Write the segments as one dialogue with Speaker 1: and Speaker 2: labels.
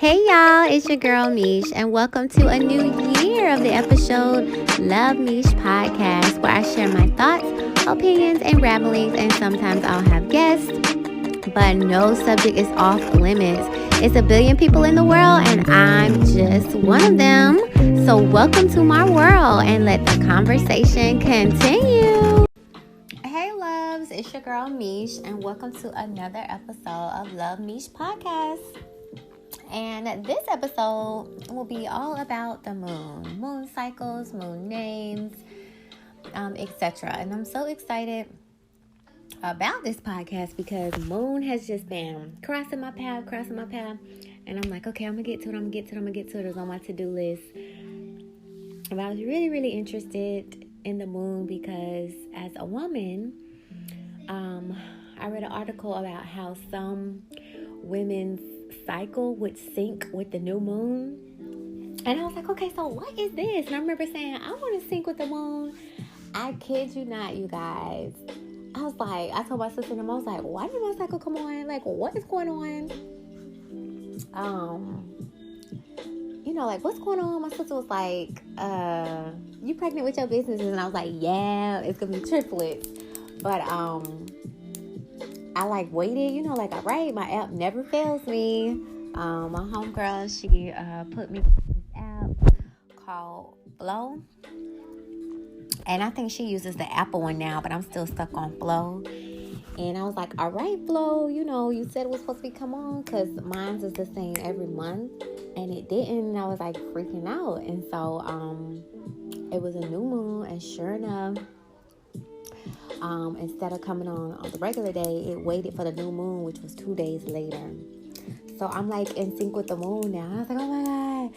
Speaker 1: Hey y'all, it's your girl Meesh, and welcome to a new year of the episode Love Meesh podcast, where I share my thoughts, opinions, and ramblings, and sometimes I'll have guests, but no subject is off limits. It's a billion people in the world, and I'm just one of them. So welcome to my world, and let the conversation continue. Hey loves, it's your girl Meesh, and welcome to another episode of Love Meesh podcast. And this episode will be all about the moon cycles, moon names, etc. And I'm so excited about this podcast because moon has just been crossing my path. And I'm like, okay, I'm going to get to it. It was on my to-do list. But I was really, really interested in the moon because as a woman, I read an article about how some women's cycle would sync with the new moon. And I was like, okay, so what is this? And I remember saying, I want to sync with the moon. I kid you not, you guys. I told my sister, and I was like, why did my cycle come on? Like, what is going on? What's going on? My sister was like, you pregnant with your businesses? And I was like, yeah, it's going to be triplets. But, I waited, all right, my app never fails me. My homegirl, she put me on this app called Flow. And I think she uses the Apple one now, but I'm still stuck on Flow. And I was like, all right, Flow, you said it was supposed to come on because mine's is the same every month. And it didn't. And I was like freaking out. And so it was a new moon. And sure enough, instead of coming on the regular day, it waited for the new moon, which was 2 days later. So I'm in sync with the moon now. I was like, oh my God,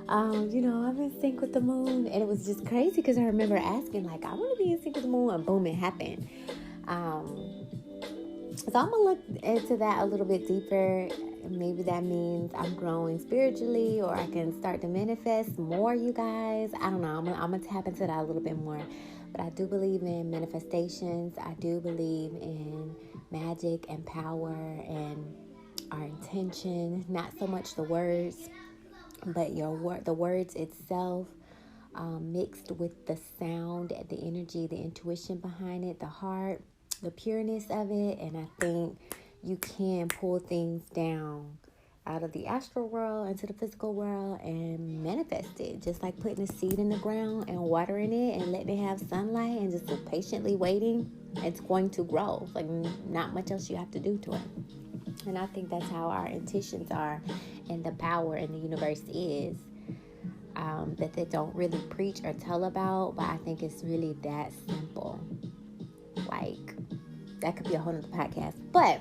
Speaker 1: I'm in sync with the moon. And it was just crazy because I remember asking, I want to be in sync with the moon, and boom, it happened. So I'm going to look into that a little bit deeper. Maybe that means I'm growing spiritually, or I can start to manifest more, you guys. I don't know. I'm going to tap into that a little bit more. But I do believe in manifestations. I do believe in magic and power and our intention. Not so much the words, but the words itself, mixed with the sound, the energy, the intuition behind it, the heart, the pureness of it. And I think you can pull things down out of the astral world into the physical world and manifest it, just like putting a seed in the ground and watering it and letting it have sunlight and just patiently waiting. It's going to grow. Not much else you have to do to it. And I think that's how our intentions are, and the power in the universe is, that they don't really preach or tell about, but I think it's really that simple. That could be a whole nother podcast. But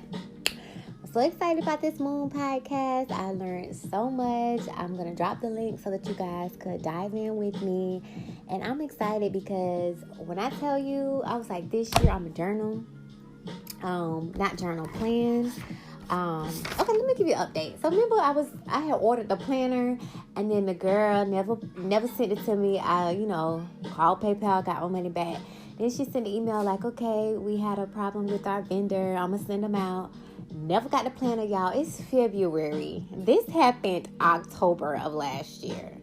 Speaker 1: so excited about this moon podcast. I learned so much. I'm going to drop the link so that you guys could dive in with me. And I'm excited because when I tell you, I was like, this year I'm a journal. Not journal, plans. Okay, let me give you an update. So remember I had ordered the planner, and then the girl never sent it to me. I, called PayPal, got my money back. Then she sent an email okay, we had a problem with our vendor. I'm going to send them out. Never got the planner, y'all. It's February. This happened October of last year.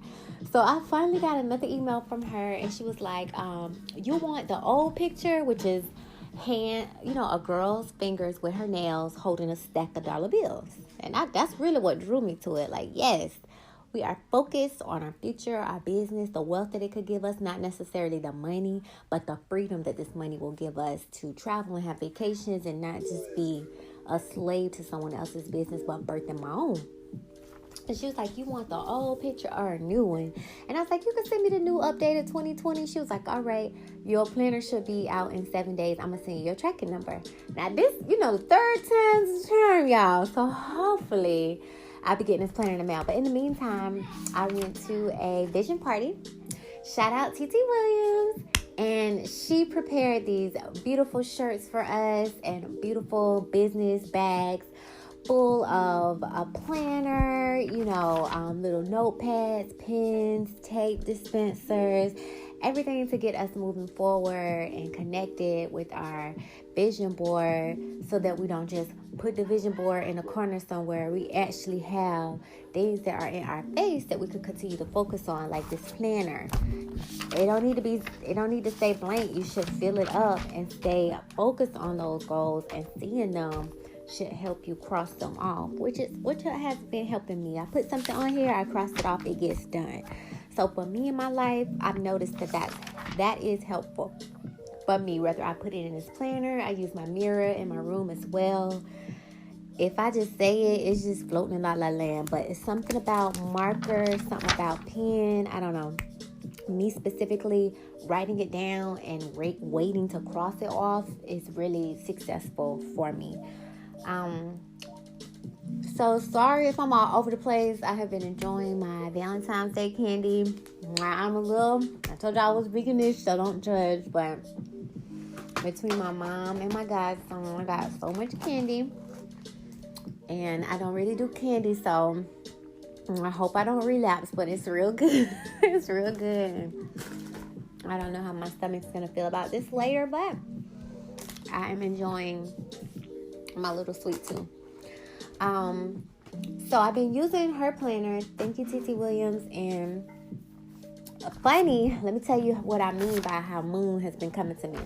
Speaker 1: So I finally got another email from her, and she was like, you want the old picture, which is a girl's fingers with her nails holding a stack of dollar bills. And that's really what drew me to it. Yes, we are focused on our future, our business, the wealth that it could give us, not necessarily the money, but the freedom that this money will give us to travel and have vacations and not just be a slave to someone else's business, but birthing my own. And she was like, you want the old picture or a new one? And I was like, you can send me the new updated 2020. She was like, all right, your planner should be out in 7 days. I'm going to send you your tracking number. Now this, third time's the charm, y'all. So hopefully I'll be getting this planner in the mail. But in the meantime, I went to a vision party. Shout out Ttyl Williams. And she prepared these beautiful shirts for us and beautiful business bags full of a planner, little notepads, pens, tape dispensers, everything to get us moving forward and connected with our vision board, so that we don't just put the vision board in a corner somewhere. We actually have things that are in our face that we could continue to focus on, like this planner. It don't need to stay blank. You should fill it up and stay focused on those goals, and seeing them should help you cross them off, which has been helping me. I put something on here, I cross it off, it gets done. So for me in my life, I've noticed that is helpful for me. Whether I put it in this planner, I use my mirror in my room as well. If I just say it, it's just floating in la la land. But it's something about markers, something about pen, I don't know. Me specifically, writing it down and waiting to cross it off is really successful for me. So sorry if I'm all over the place. I have been enjoying my Valentine's Day candy. I told y'all I was veganish, so don't judge. But between my mom and my godson, I got so much candy. And I don't really do candy, so I hope I don't relapse, but it's real good. It's real good. I don't know how my stomach's going to feel about this later, but I am enjoying my little sweet tooth. So I've been using her planner. Thank you, Ttyl Williams. And funny, let me tell you what I mean by how Moon has been coming to me.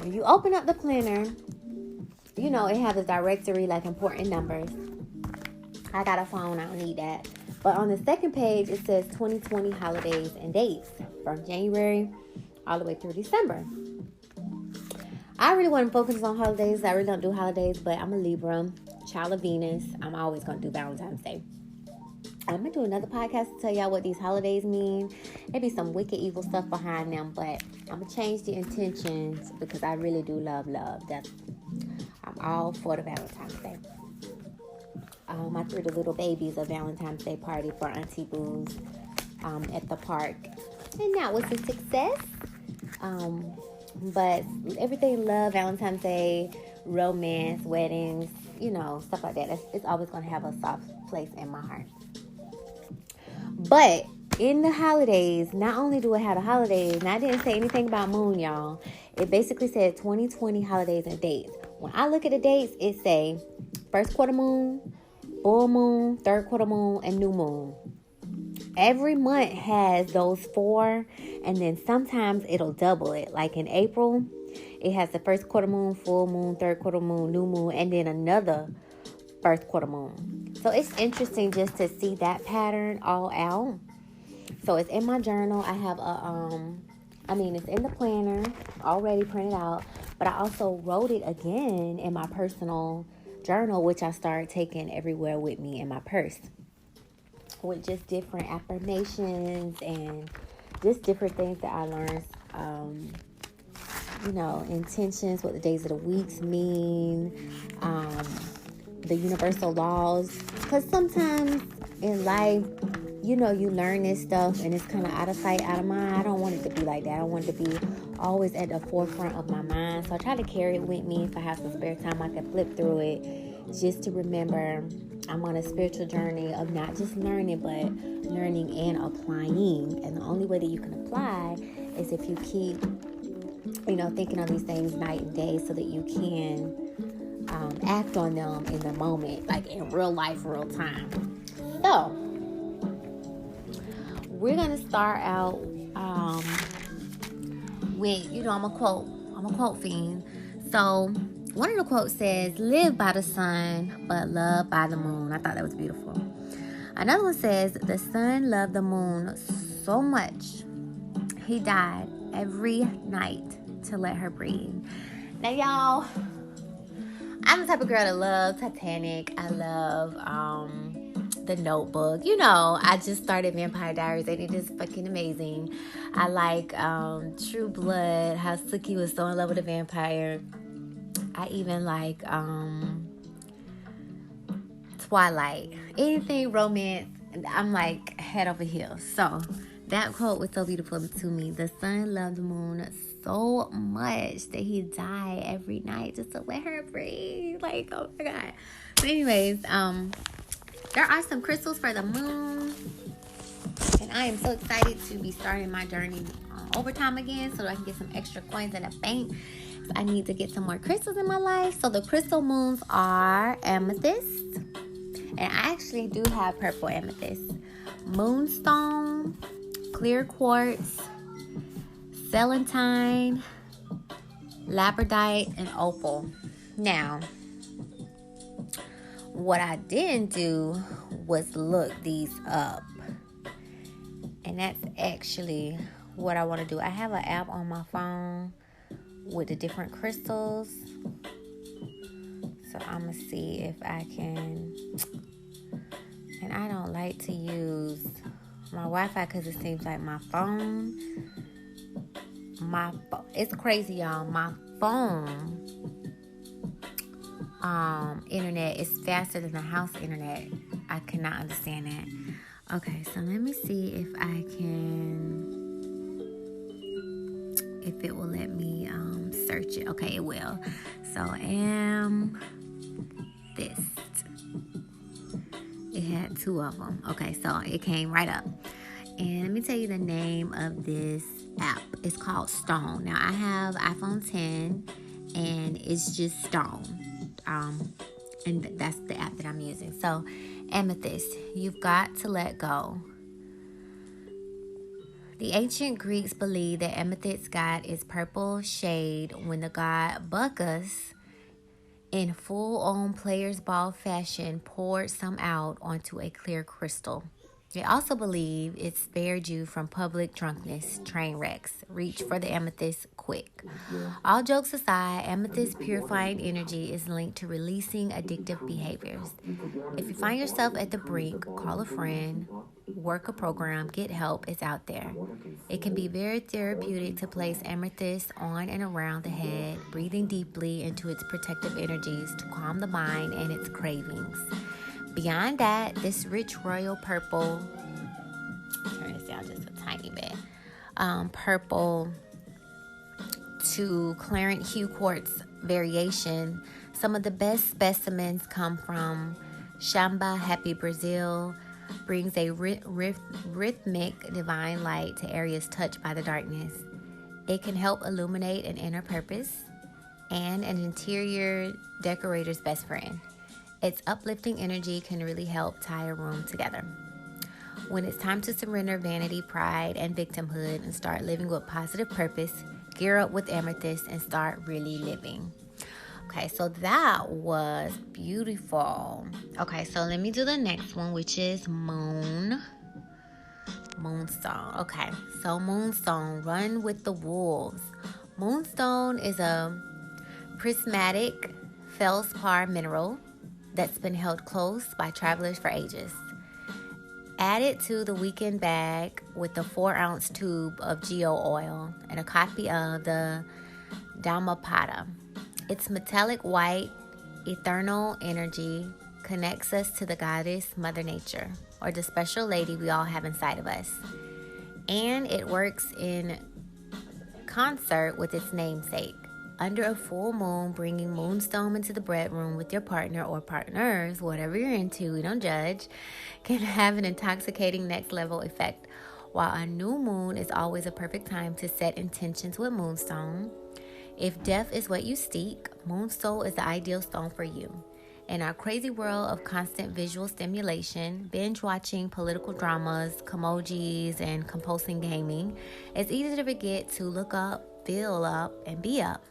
Speaker 1: When you open up the planner, you know, it has a directory like important numbers. I got a phone, I don't need that. But on the second page, it says 2020 holidays and dates from January all the way through December. I really want to focus on holidays. I really don't do holidays, but I'm a Libra, child of Venus. I'm always going to do Valentine's Day. I'm going to do another podcast to tell y'all what these holidays mean. Maybe some wicked evil stuff behind them, but I'm going to change the intentions because I really do love. I'm all for the Valentine's Day. I threw the little babies a Valentine's Day party for Auntie Boo's at the park. And that was a success. But everything love, Valentine's Day, romance, weddings, you know, stuff like that. It's always going to have a soft place in my heart. But in the holidays, not only do it have the holidays, and I didn't say anything about moon, y'all. It basically said 2020 holidays and dates. When I look at the dates, it say first quarter moon, full moon, third quarter moon, and new moon. Every month has those 4, and then sometimes it'll double it. Like in April, it has the first quarter moon, full moon, third quarter moon, new moon, and then another first quarter moon. So it's interesting just to see that pattern all out. So it's in my journal. I have it's in the planner already printed out, but I also wrote it again in my personal journal, which I started taking everywhere with me in my purse, with just different affirmations and just different things that I learned, intentions, what the days of the weeks mean, the universal laws, because sometimes in life, you learn this stuff and it's kind of out of sight, out of mind. I don't want it to be like that. I want it to be always at the forefront of my mind. So I try to carry it with me. If I have some spare time, I can flip through it just to remember I'm on a spiritual journey of not just learning, but learning and applying. And the only way that you can apply is if you keep, thinking on these things night and day so that you can act on them in the moment, like in real life, real time. So we're gonna start out with, I'm a quote fiend. So one of the quotes says, "Live by the sun, but love by the moon." I thought that was beautiful. Another one says, "The sun loved the moon so much, he died every night to let her breathe." Now, y'all, I'm the type of girl that loves Titanic. I love The Notebook. I just started Vampire Diaries and it is fucking amazing. I like True Blood, how Sookie was so in love with a vampire. I even like Twilight. Anything romance, I'm like head over heels. So that quote was so beautiful to me. The sun loved the moon so much that he died every night just to let her breathe. Like, oh my God. So anyways, there are some crystals for the moon. And I am so excited to be starting my journey overtime again so that I can get some extra coins in the bank. I need to get some more crystals in my life. So the crystal moons are amethyst. And I actually do have purple amethyst. Moonstone, clear quartz, celandine, labradorite, and opal. Now, what I didn't do was look these up. And that's actually what I want to do. I have an app on my phone with the different crystals. So I'm going to see if I can. And I don't like to use my Wi-Fi because it seems like my phone. It's crazy, y'all. My phone internet is faster than the house internet. I cannot understand that. Okay, so let me see if it will let me search it. Okay, it will. So this. It had two of them. Okay, so it came right up. And let me tell you the name of this app. It's called Stone. Now, I have iPhone 10, and it's just Stone. And that's the app that I'm using. So, amethyst, you've got to let go. The ancient Greeks believed that amethyst got its purple shade when the god Bacchus, in full-on players' ball fashion, poured some out onto a clear crystal. They also believe it spared you from public drunkenness, train wrecks. Reach for the amethyst quick. All jokes aside, amethyst purifying energy is linked to releasing addictive behaviors. If you find yourself at the brink, call a friend, work a program, get help. It's out there. It can be very therapeutic to place amethyst on and around the head, breathing deeply into its protective energies to calm the mind and its cravings. Beyond that, this rich royal purple, turn this down just a tiny bit, purple to claret hue quartz variation. Some of the best specimens come from Shamba Happy Brazil, brings a rhythmic divine light to areas touched by the darkness. It can help illuminate an inner purpose and an interior decorator's best friend. Its uplifting energy can really help tie a room together. When it's time to surrender vanity, pride, and victimhood and start living with positive purpose, gear up with amethyst and start really living. Okay, so that was beautiful. Okay, so let me do the next one, which is moonstone. Okay, so moonstone, run with the wolves. Moonstone is a prismatic feldspar mineral that's been held close by travelers for ages. Add it to the weekend bag with a 4-ounce tube of geo oil and a copy of the Dhammapada. Its metallic white, eternal energy connects us to the goddess Mother Nature, or the special lady we all have inside of us. And it works in concert with its namesake. Under a full moon, bringing moonstone into the bedroom with your partner or partners, whatever you're into, we don't judge, can have an intoxicating next level effect. While a new moon is always a perfect time to set intentions with moonstone, if death is what you seek, moonstone is the ideal stone for you. In our crazy world of constant visual stimulation, binge watching political dramas, emojis, and compulsive gaming, it's easy to forget to look up, feel up, and be up.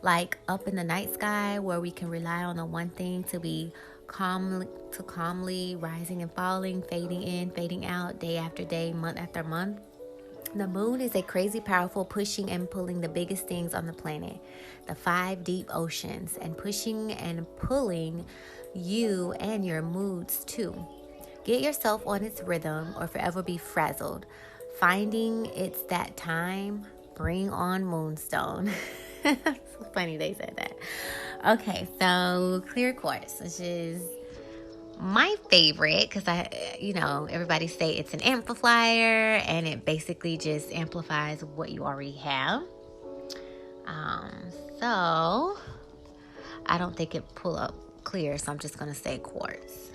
Speaker 1: Like up in the night sky, where we can rely on the one thing to be calmly rising and falling, fading in, fading out, day after day, month after month. The moon is a crazy powerful pushing and pulling the biggest things on the planet, the 5 deep oceans, and pushing and pulling you and your moods too. Get yourself on its rhythm or forever be frazzled. Finding it's that time, bring on moonstone. It's so funny they said that. Okay, so clear quartz, which is my favorite because everybody say it's an amplifier and it basically just amplifies what you already have. So I don't think it pull up clear, so I'm just going to say quartz.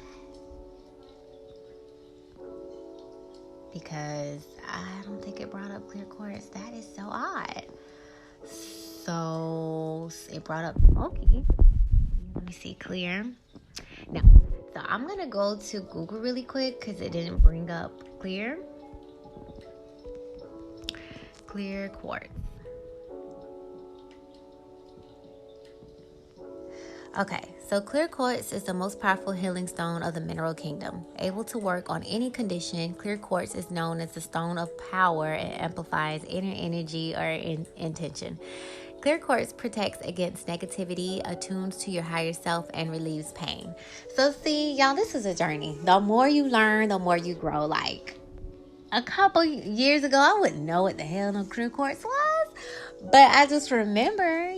Speaker 1: because I don't think it brought up clear quartz. That is so odd. So it brought up smoky. Let me see, clear. Now, so I'm going to go to Google really quick because it didn't bring up clear. Clear quartz. Okay, so clear quartz is the most powerful healing stone of the mineral kingdom. Able to work on any condition, clear quartz is known as the stone of power and amplifies inner energy or intention. Clear quartz protects against negativity, attunes to your higher self, and relieves pain. So see, y'all, this is a journey. The more you learn, the more you grow. Like a couple years ago, I wouldn't know what the hell no clear quartz was. But I just remember,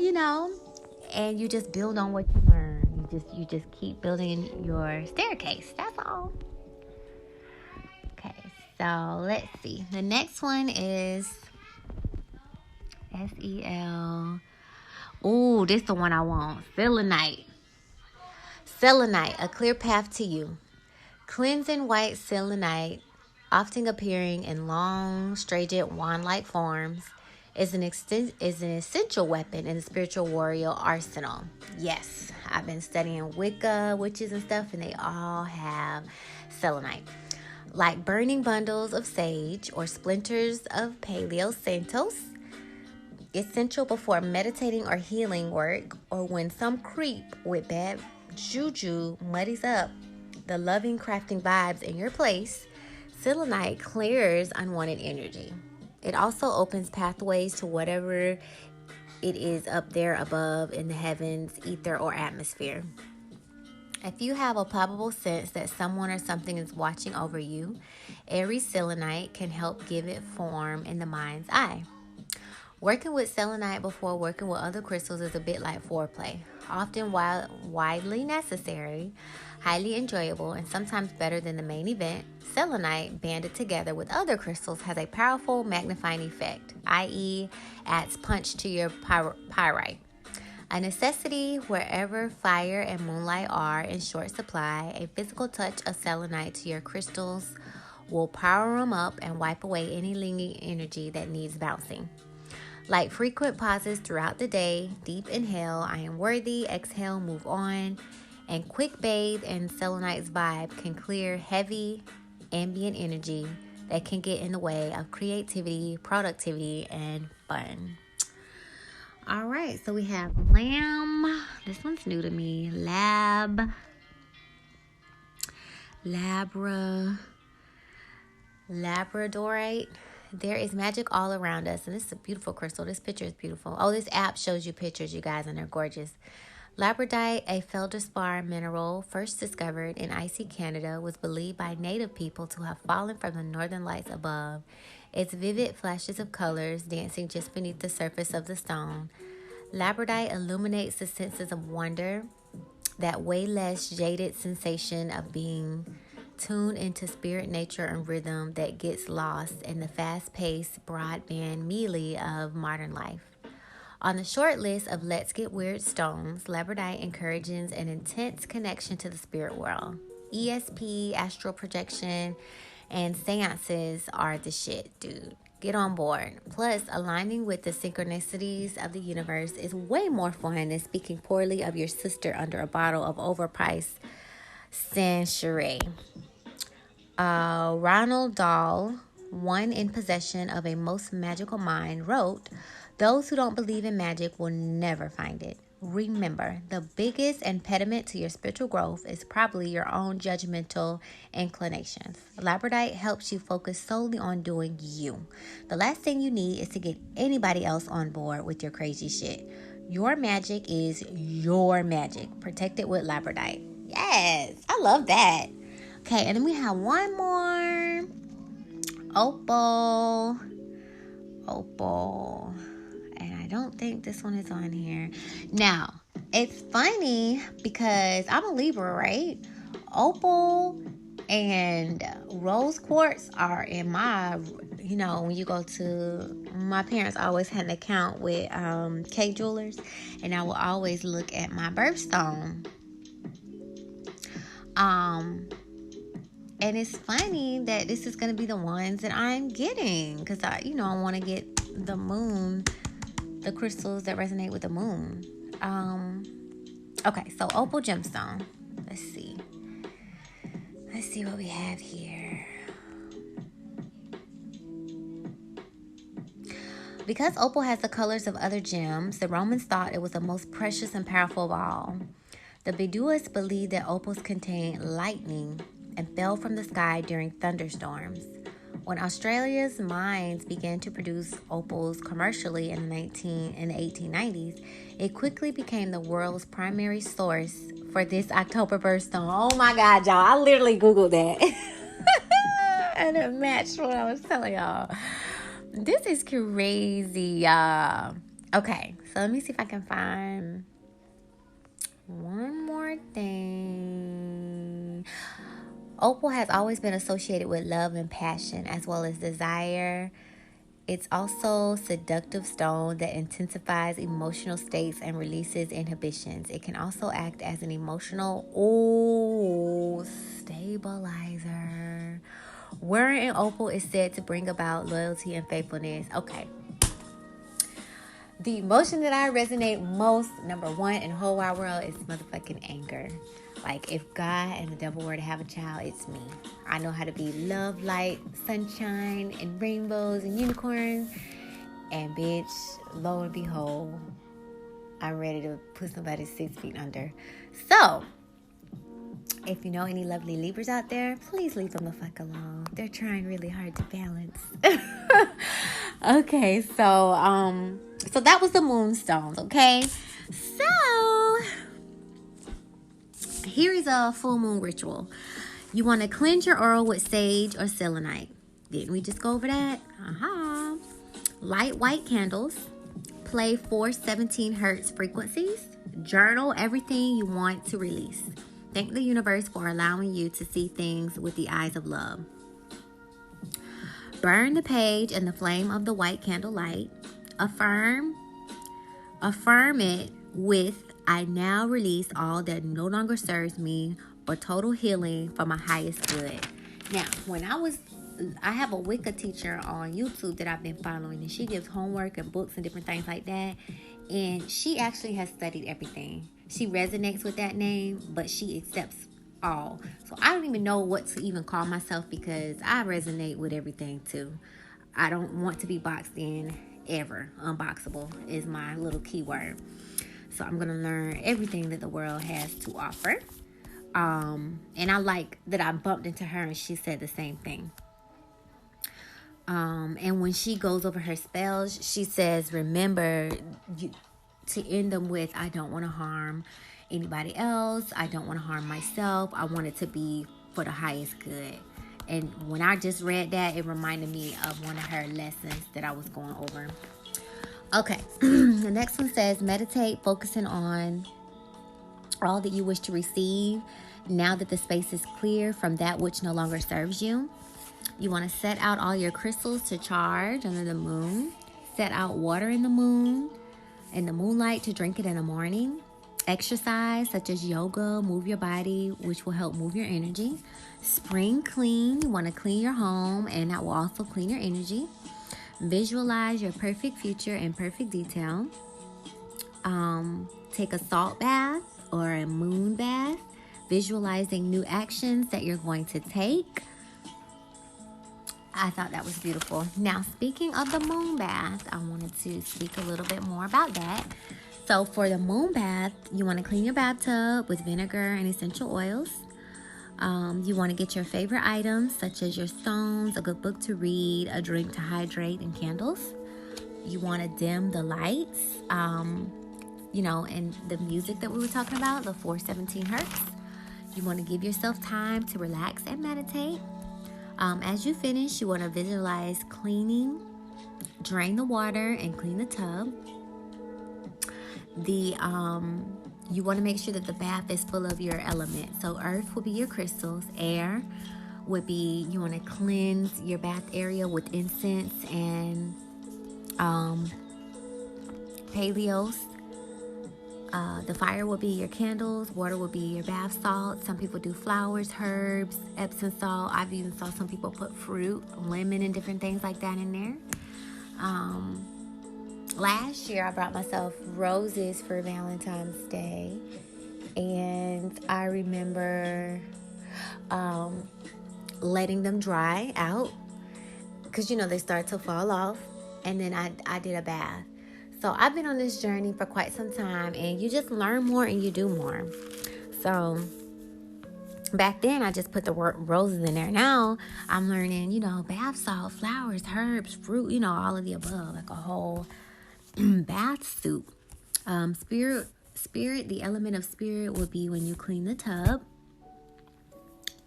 Speaker 1: and you just build on what you learn. You just keep building your staircase. That's all. Okay, so let's see. The next one is SEL. Ooh, this is the one I want. Selenite. Selenite, a clear path to you. Cleansing white selenite, often appearing in long, straight wand-like forms, is an essential weapon in the spiritual warrior arsenal. Yes, I've been studying Wicca, witches and stuff, and they all have selenite. Like burning bundles of sage or splinters of Paleo Santos, essential before meditating or healing work, or when some creep with bad juju muddies up the loving crafting vibes in your place, selenite clears unwanted energy. It also opens pathways to whatever it is up there above in the heavens, ether, or atmosphere. If you have a palpable sense that someone or something is watching over you, airy selenite can help give it form in the mind's eye. Working with selenite before working with other crystals is a bit like foreplay, often widely necessary, highly enjoyable, and sometimes better than the main event. Selenite, banded together with other crystals, has a powerful magnifying effect, i.e. adds punch to your pyrite. A necessity wherever fire and moonlight are in short supply, a physical touch of selenite to your crystals will power them up and wipe away any lingering energy that needs bouncing. Like frequent pauses throughout the day, deep inhale, I am worthy, exhale, move on, and quick bathe in selenite's vibe can clear heavy ambient energy that can get in the way of creativity, productivity, and fun. All right, so we have lamb. This one's new to me. Labradorite. There is magic all around us, and this is a beautiful crystal. This picture is beautiful. Oh, this app shows you pictures, you guys, and they're gorgeous. Labradorite, a feldspar mineral first discovered in icy Canada, was believed by native people to have fallen from the northern lights above. Its vivid flashes of colors dancing just beneath the surface of the stone. Labradorite illuminates the senses of wonder, that way less jaded sensation of being tuned into spirit, nature, and rhythm that gets lost in the fast-paced, broadband melee of modern life. On the short list of Let's Get Weird stones, labradorite encourages an intense connection to the spirit world. ESP, astral projection, and seances are the shit, dude. Get on board. Plus, aligning with the synchronicities of the universe is way more fun than speaking poorly of your sister under a bottle of overpriced Sancherie. Ronald Dahl, one in possession of a most magical mind, wrote, "Those who don't believe in magic will never find it. Remember, the biggest impediment to your spiritual growth is probably your own judgmental inclinations. Labradorite helps you focus solely on doing you. The last thing you need is to get anybody else on board with your crazy shit. Your magic is your magic. Protect it with labradorite." Yes, I love that. Okay, and then we have one more. Opal. And I don't think this one is on here. Now, it's funny because I'm a Libra, right? Opal and rose quartz are in my, when you go to, my parents always had an account with K Jewelers, and I will always look at my birthstone. And it's funny that this is going to be the ones that I'm getting. Because, I want to get the moon, the crystals that resonate with the moon. Okay, so opal gemstone. Let's see. Let's see what we have here. Because opal has the colors of other gems, the Romans thought it was the most precious and powerful of all. The Bedouins believed that opals contained lightning and fell from the sky during thunderstorms. When Australia's mines began to produce opals commercially in the 1890s, it quickly became the world's primary source for this October birthstone. Oh my God, y'all. I literally Googled that. And it matched what I was telling y'all. This is crazy, y'all. Okay, so let me see if I can find one more thing. Opal has always been associated with love and passion as well as desire. It's also a seductive stone that intensifies emotional states and releases inhibitions. It can also act as an emotional stabilizer. Wearing an opal is said to bring about loyalty and faithfulness. Okay. The emotion that I resonate most, number one in the whole wide world, is motherfucking anger. Like, if God and the devil were to have a child, it's me. I know how to be love, light, sunshine, and rainbows and unicorns. And bitch, lo and behold, I'm ready to put somebody 6 feet under. So, if you know any lovely Libras out there, please leave them the fuck alone. They're trying really hard to balance. Okay, so that was the moonstones, okay? So, here is a full moon ritual. You want to cleanse your aura with sage or selenite. Didn't we just go over that? Light white candles. Play 417 hertz frequencies. Journal everything you want to release. Thank the universe for allowing you to see things with the eyes of love. Burn the page in the flame of the white candle light. Affirm it with, I now release all that no longer serves me for total healing for my highest good. Now, I have a Wicca teacher on YouTube that I've been following, and she gives homework and books and different things like that. And she actually has studied everything. She resonates with that name, but she accepts all. So I don't even know what to even call myself because I resonate with everything too. I don't want to be boxed in ever. Unboxable is my little keyword. So I'm going to learn everything that the world has to offer. And I like that I bumped into her and she said the same thing. And when she goes over her spells, she says, remember to end them with, I don't want to harm anybody else. I don't want to harm myself. I want it to be for the highest good. And when I just read that, it reminded me of one of her lessons that I was going over. Okay. The next one says, meditate, focusing on all that you wish to receive now that the space is clear from that which no longer serves you. You want to set out all your crystals to charge under the moon. Set out water in the moonlight to drink it in the morning. Exercise such as yoga, move your body, which will help move your energy. Spring clean, you want to clean your home, and that will also clean your energy. Visualize your perfect future in perfect detail. Take a salt bath or a moon bath, visualizing new actions that you're going to take. I thought that was beautiful. Now, speaking of the moon bath, I wanted to speak a little bit more about that. So for the moon bath, you want to clean your bathtub with vinegar and essential oils. You want to get your favorite items, such as your stones, a good book to read, a drink to hydrate, and candles. You want to dim the lights, and the music that we were talking about, the 417 hertz. You want to give yourself time to relax and meditate. As you finish, you want to visualize cleaning, drain the water, and clean the tub. You want to make sure that the bath is full of your elements. So earth will be your crystals. Air would be, you want to cleanse your bath area with incense and Paleos. The fire will be your candles. Water will be your bath salt. Some people do flowers, herbs, Epsom salt. I've even saw some people put fruit, lemon, and different things like that in there. Last year, I brought myself roses for Valentine's Day. And I remember letting them dry out. Because, they start to fall off. And then I did a bath. So I've been on this journey for quite some time, and you just learn more and you do more. So back then I just put the roses in there. Now I'm learning, bath salt, flowers, herbs, fruit, all of the above, like a whole bath soup. Spirit, the element of spirit will be when you clean the tub.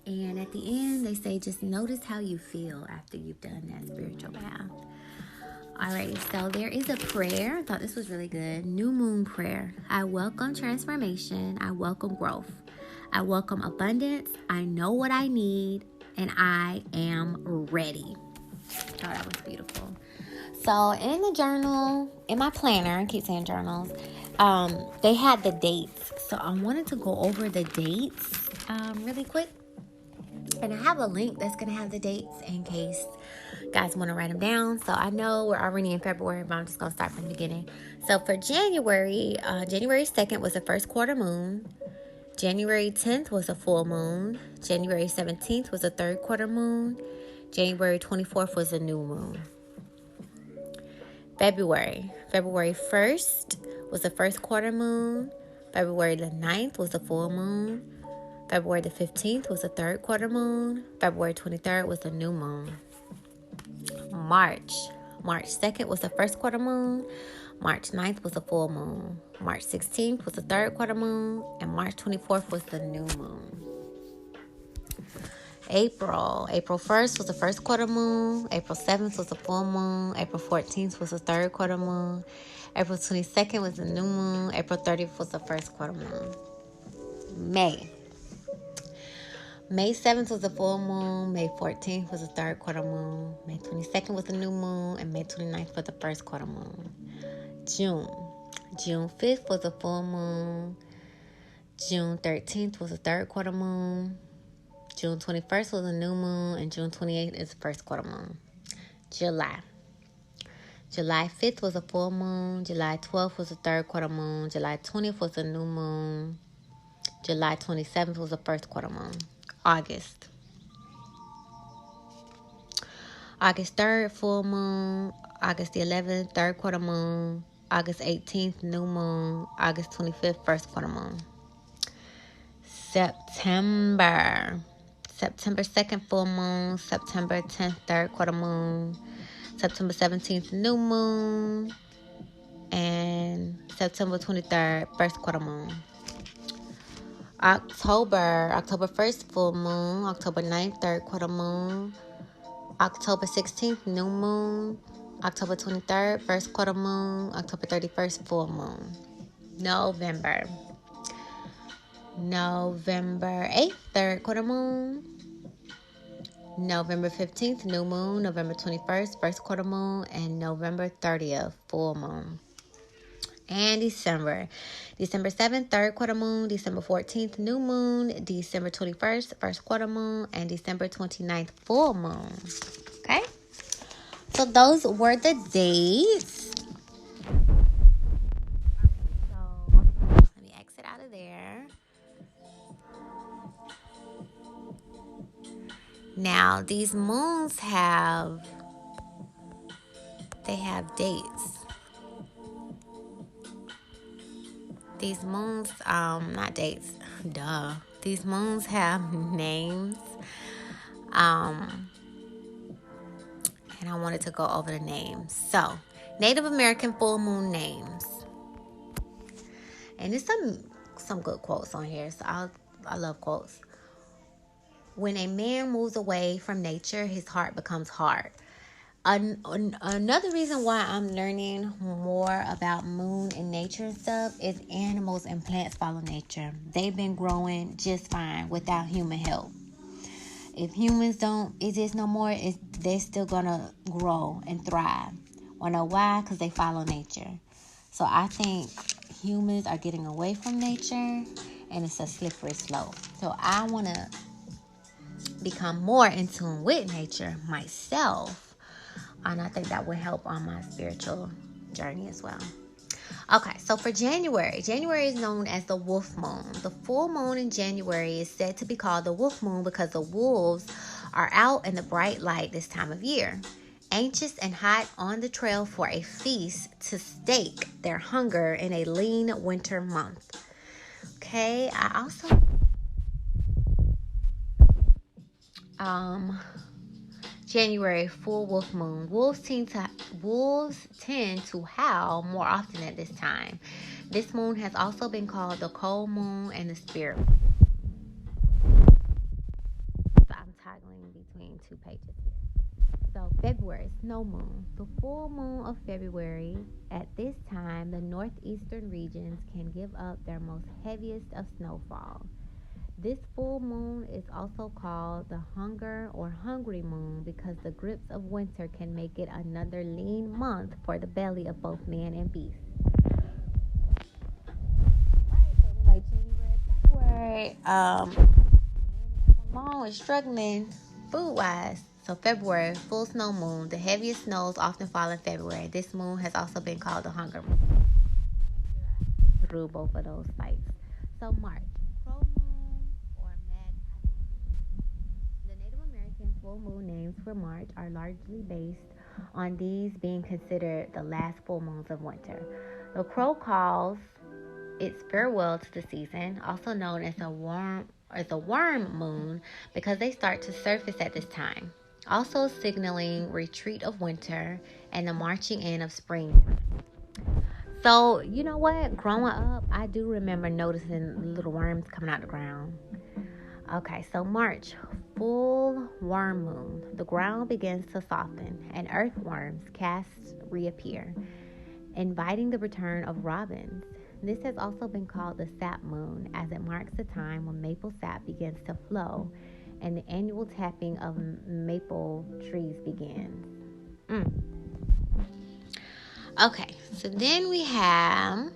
Speaker 1: And at the end, they say just notice how you feel after you've done that spiritual bath. Alright, so there is a prayer. I thought this was really good. New moon prayer. I welcome transformation. I welcome growth. I welcome abundance. I know what I need, and I am ready. Oh, that was beautiful. So in the journal, in my planner, I keep saying journals, they had the dates. So I wanted to go over the dates really quick. And I have a link that's going to have the dates in case guys want to write them down. So I know we're already in February, but I'm just going to start from the beginning. So for January 2nd was the first quarter moon. January 10th was a full moon. January 17th was a third quarter moon. January 24th was a new moon. February 1st was the first quarter moon. February the 9th was a full moon. February the 15th was the third quarter moon. February 23rd was the new moon. March 2nd was the first quarter moon. March 9th was a full moon. March 16th was the third quarter moon. And March 24th was the new moon. April 1st was the first quarter moon. April 7th was the full moon. April 14th was the third quarter moon. April 22nd was the new moon. April 30th was the first quarter moon. May 7th was the full moon. May 14th was the third quarter moon. May 22nd was the new moon. And May 29th was the first quarter moon. June 5th was the full moon. June 13th was the third quarter moon. June 21st was the new moon. And June 28th is the first quarter moon. July 5th was a full moon. July 12th was the third quarter moon. July 20th was the new moon. July 27th was the first quarter moon. August 3rd, full moon. August the 11th, third quarter moon. August 18th, new moon. August 25th, first quarter moon. September 2nd, full moon. September 10th, third quarter moon. September 17th, new moon. And September 23rd, first quarter moon. October 1st, full moon. October 9th, third quarter moon. October 16th, new moon. October 23rd, first quarter moon. October 31st, full moon. November 8th, third quarter moon. November 15th, new moon. November 21st, first quarter moon. And November 30th, full moon. And December 7th, third quarter moon. December 14th, new moon. December 21st, first quarter moon. And December 29th, full moon. Okay? So those were the dates. So let me exit out of there. Now, these moons have dates. These moons, not dates, duh. These moons have names. And I wanted to go over the names. So, Native American full moon names. And there's some good quotes on here. So I love quotes. When a man moves away from nature, his heart becomes hard. Another reason why I'm learning more about moon and nature and stuff is animals and plants follow nature. They've been growing just fine without human help. If humans don't exist no more, they're still going to grow and thrive. Wanna know why? Because they follow nature. So I think humans are getting away from nature, and it's a slippery slope. So I want to become more in tune with nature myself, and I think that will help on my spiritual journey as well. Okay, so for January is known as the wolf moon. The full moon in January is said to be called the wolf moon because the wolves are out in the bright light this time of year, anxious and hot on the trail for a feast to stake their hunger in a lean winter month. Okay, I also January full wolf moon. Wolves tend to howl more often at this time. This moon has also been called the cold moon and the spirit. So I'm toggling between two pages here. So February, snow moon. The full moon of February. At this time, the northeastern regions can give up their most heaviest of snowfall. This full moon is also called the hunger or hungry moon because the grips of winter can make it another lean month for the belly of both man and beast. Right, so like January, February, mom is struggling food-wise. So February, full snow moon. The heaviest snows often fall in February. This moon has also been called the hunger moon. Through both of those sites. So March, crow moon or magpie moon. The Native American full moon names for March are largely based on these being considered the last full moons of winter. The crow calls its farewell to the season, also known as a worm moon, because they start to surface at this time, also signaling retreat of winter and the marching in of spring. So, you know what? Growing up, I do remember noticing little worms coming out the ground. Okay, so March, full worm moon. The ground begins to soften, and earthworms casts reappear, inviting the return of robins. This has also been called the sap moon, as it marks the time when maple sap begins to flow and the annual tapping of maple trees begins. Okay, so then we have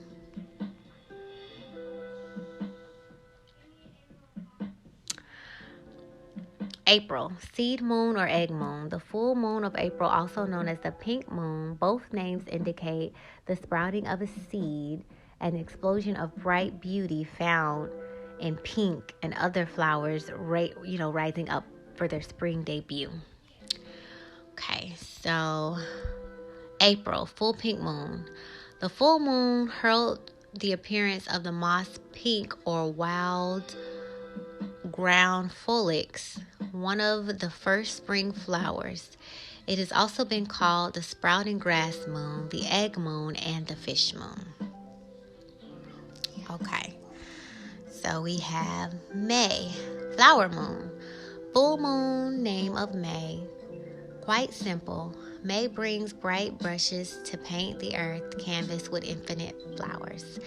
Speaker 1: April, seed moon or egg moon. The full moon of April, also known as the pink moon. Both names indicate the sprouting of a seed, an explosion of bright beauty found in pink and other flowers, rising up for their spring debut. Okay, so April, full pink moon. The full moon heralds the appearance of the moss pink or wild ground folix, one of the first spring flowers. It has also been called the sprouting grass moon, the egg moon, and the fish moon. Okay, so we have May, flower moon. Full moon, name of May. Quite simple. May brings bright brushes to paint the earth canvas with infinite flowers.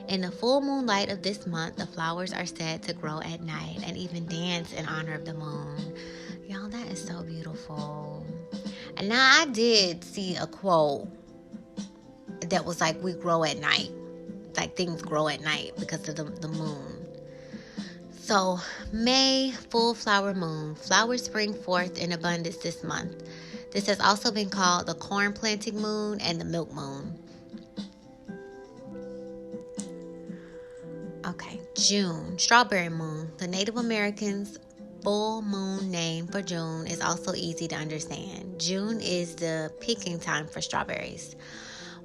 Speaker 1: In the full moonlight of this month, the flowers are said to grow at night and even dance in honor of the moon. Y'all, that is so beautiful. And now I did see a quote that was like, we grow at night. Like things grow at night because of the moon. So, May, full flower moon. Flowers spring forth in abundance this month. This has also been called the corn planting moon and the milk moon. Okay, June, strawberry moon. The Native Americans' full moon name for June is also easy to understand. June is the picking time for strawberries,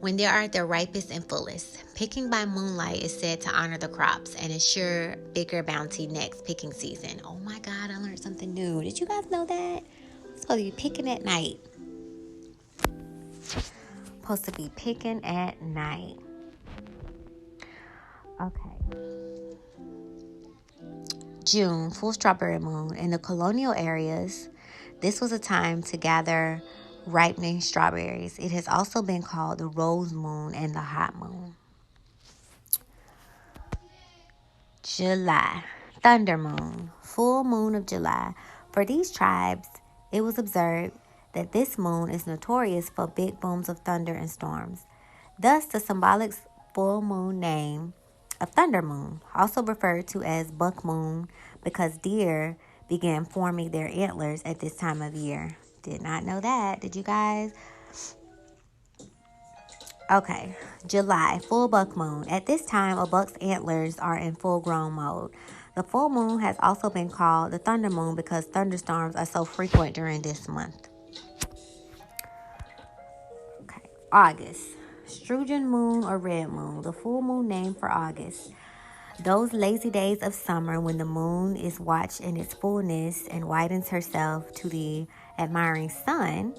Speaker 1: when they are at their ripest and fullest. Picking by moonlight is said to honor the crops and ensure bigger bounty next picking season. Oh my God, I learned something new. Did you guys know that? I'm supposed to be picking at night. Okay. June, full strawberry moon. In the colonial areas, this was a time to gather ripening strawberries. It has also been called the rose moon and the hot moon. July, thunder moon, full moon of July. For these tribes, it was observed that this moon is notorious for big booms of thunder and storms. Thus, the symbolic full moon name of thunder moon, also referred to as buck moon, because deer began forming their antlers at this time of year. Did not know that. Did you guys? Okay, July, full buck moon. At this time, a buck's antlers are in full grown mode. The full moon has also been called the thunder moon because thunderstorms are so frequent during this month. Okay, August, Sturgeon moon or red moon, the full moon name for August. Those lazy days of summer when the moon is watched in its fullness and widens herself to the admiring sun.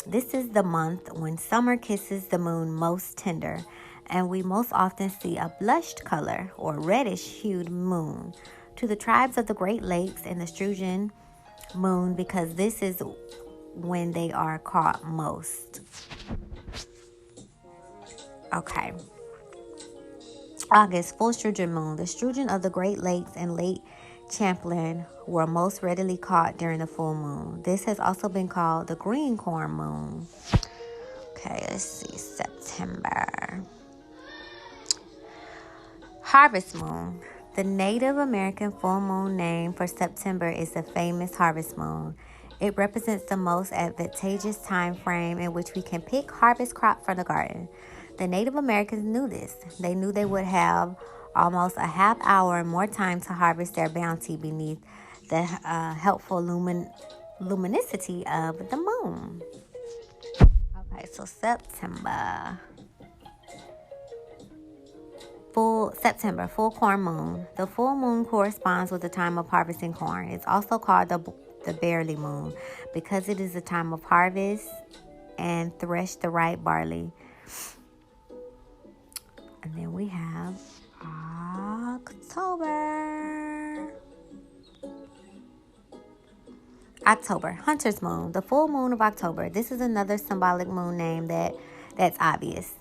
Speaker 1: This is the month when summer kisses the moon most tender, and we most often see a blushed color or reddish-hued moon. To the tribes of the Great Lakes and the Sturgeon moon, because this is when they are caught most. Okay. August, full sturgeon moon. The sturgeon of the Great Lakes and Lake Champlain were most readily caught during the full moon. This has also been called the green corn moon. Okay, let's see. September. Harvest moon. The Native American full moon name for September is the famous harvest moon. It represents the most advantageous time frame in which we can pick harvest crop from the garden. The Native Americans knew this. They knew they would have almost a half hour more time to harvest their bounty beneath the helpful luminosity of the moon. Okay, so September, full corn moon. The full moon corresponds with the time of harvesting corn. It's also called the barley moon because it is the time of harvest and thresh the ripe barley. And then we have October, hunter's moon, the full moon of October. This is another symbolic moon name that's obvious.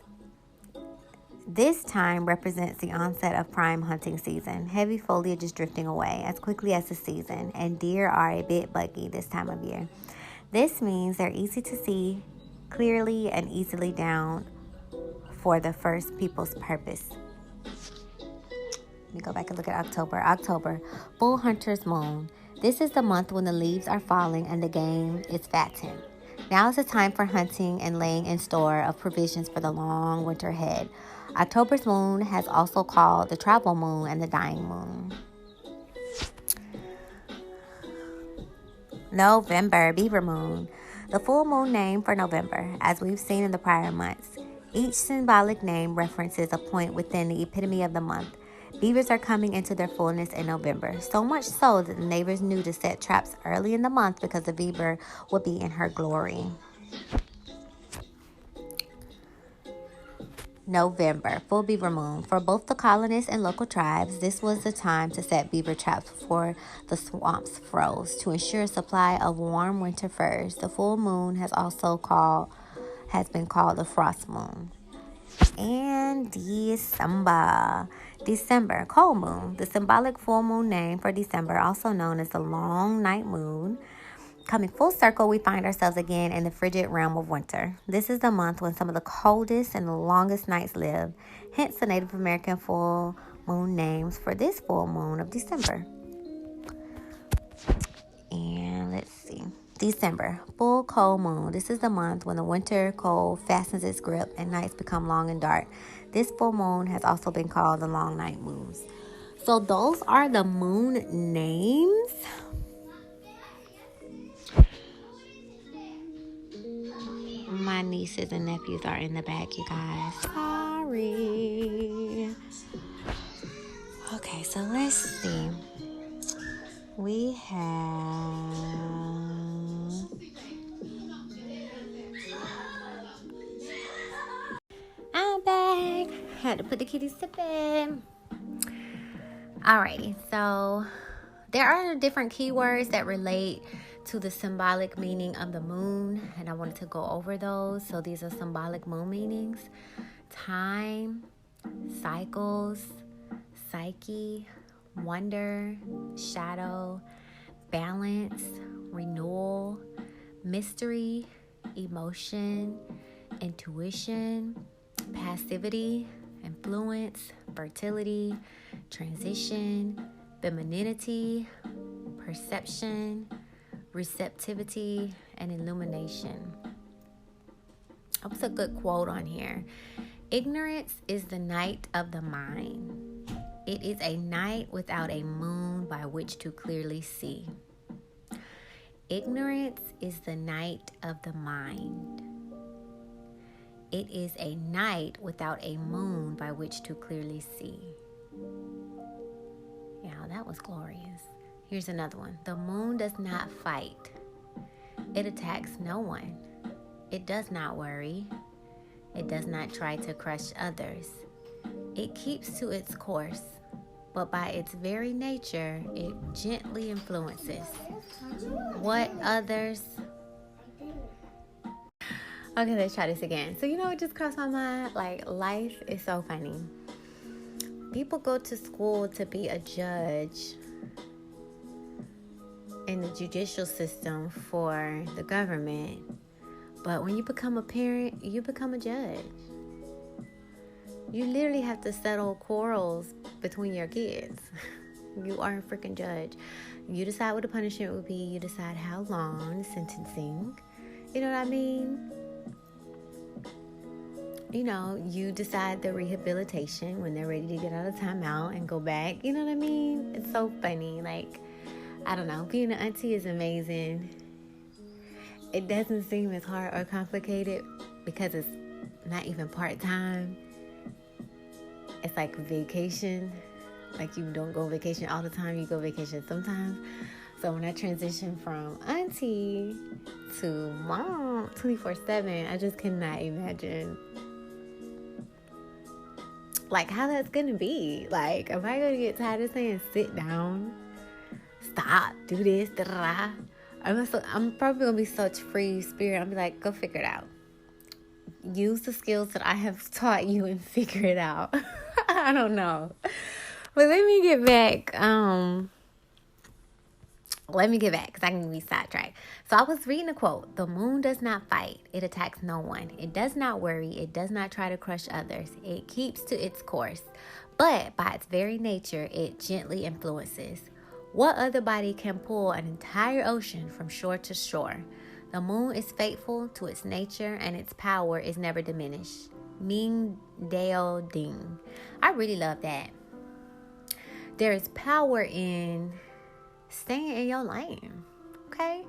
Speaker 1: This time represents the onset of prime hunting season. Heavy foliage is drifting away as quickly as the season, and deer are a bit buggy this time of year. This means they're easy to see clearly and easily down for the first people's purpose. Let me go back and look at October. October, full hunter's moon. This is the month when the leaves are falling and the game is fattened. Now is the time for hunting and laying in store of provisions for the long winter ahead. October's moon has also called the travel moon and the dying moon. November, beaver moon. The full moon name for November, as we've seen in the prior months. Each symbolic name references a point within the epitome of the month. Beavers are coming into their fullness in November, so much so that the neighbors knew to set traps early in the month because the beaver would be in her glory. November, full beaver moon. For both the colonists and local tribes, this was the time to set beaver traps before the swamps froze to ensure a supply of warm winter furs. The full moon has been called the frost moon. And December, cold moon. The symbolic full moon name for December, also known as the long night moon. Coming full circle, we find ourselves again in the frigid realm of winter. This is the month when some of the coldest and the longest nights live. Hence the Native American full moon names for this full moon of December. And let's see. December, full cold moon. This is the month when the winter cold fastens its grip and nights become long and dark. This full moon has also been called the long night moons. So those are the moon names. My nieces and nephews are in the back, you guys. Sorry. Okay, so let's see. We have... I'm back. Had to put the kitties to bed. Alrighty, so there are different keywords that relate to the symbolic meaning of the moon, and I wanted to go over those. So these are symbolic moon meanings: time, cycles, psyche, wonder, shadow, balance, renewal, mystery, emotion, intuition, passivity, influence, fertility, transition, femininity, perception, receptivity, and illumination. That was a good quote on here. Ignorance is the night of the mind. It is a night without a moon by which to clearly see. Ignorance is the night of the mind. It is a night without a moon by which to clearly see. Yeah, that was glorious. Here's another one. The moon does not fight. It attacks no one. It does not worry. It does not try to crush others. It keeps to its course, but by its very nature, it gently influences. What others? Okay, let's try this again. So, it just crossed my mind. Like, life is so funny. People go to school to be a judge in the judicial system for the government. But when you become a parent, you become a judge. You literally have to settle quarrels between your kids. You are a freaking judge. You decide what the punishment will be. You decide how long, the sentencing. You know what I mean? You decide the rehabilitation when they're ready to get out of timeout and go back. You know what I mean? It's so funny. Like, I don't know. Being an auntie is amazing. It doesn't seem as hard or complicated because it's not even part-time. It's like vacation. Like, you don't go vacation all the time. You go vacation sometimes. So when I transitioned from auntie to mom 24/7, I just cannot imagine like how that's gonna be. Like, am I gonna get tired of saying sit down, stop, do this, da-da-da? I'm probably gonna be such free spirit. I'll be like, go figure it out. Use the skills that I have taught you and figure it out. I don't know. But let me get back. Because I can be sidetracked. So I was reading a quote. The moon does not fight. It attacks no one. It does not worry. It does not try to crush others. It keeps to its course. But by its very nature, it gently influences. What other body can pull an entire ocean from shore to shore? The moon is faithful to its nature and its power is never diminished. Ming Dao Ding. I really love that. There is power in staying in your lane, okay?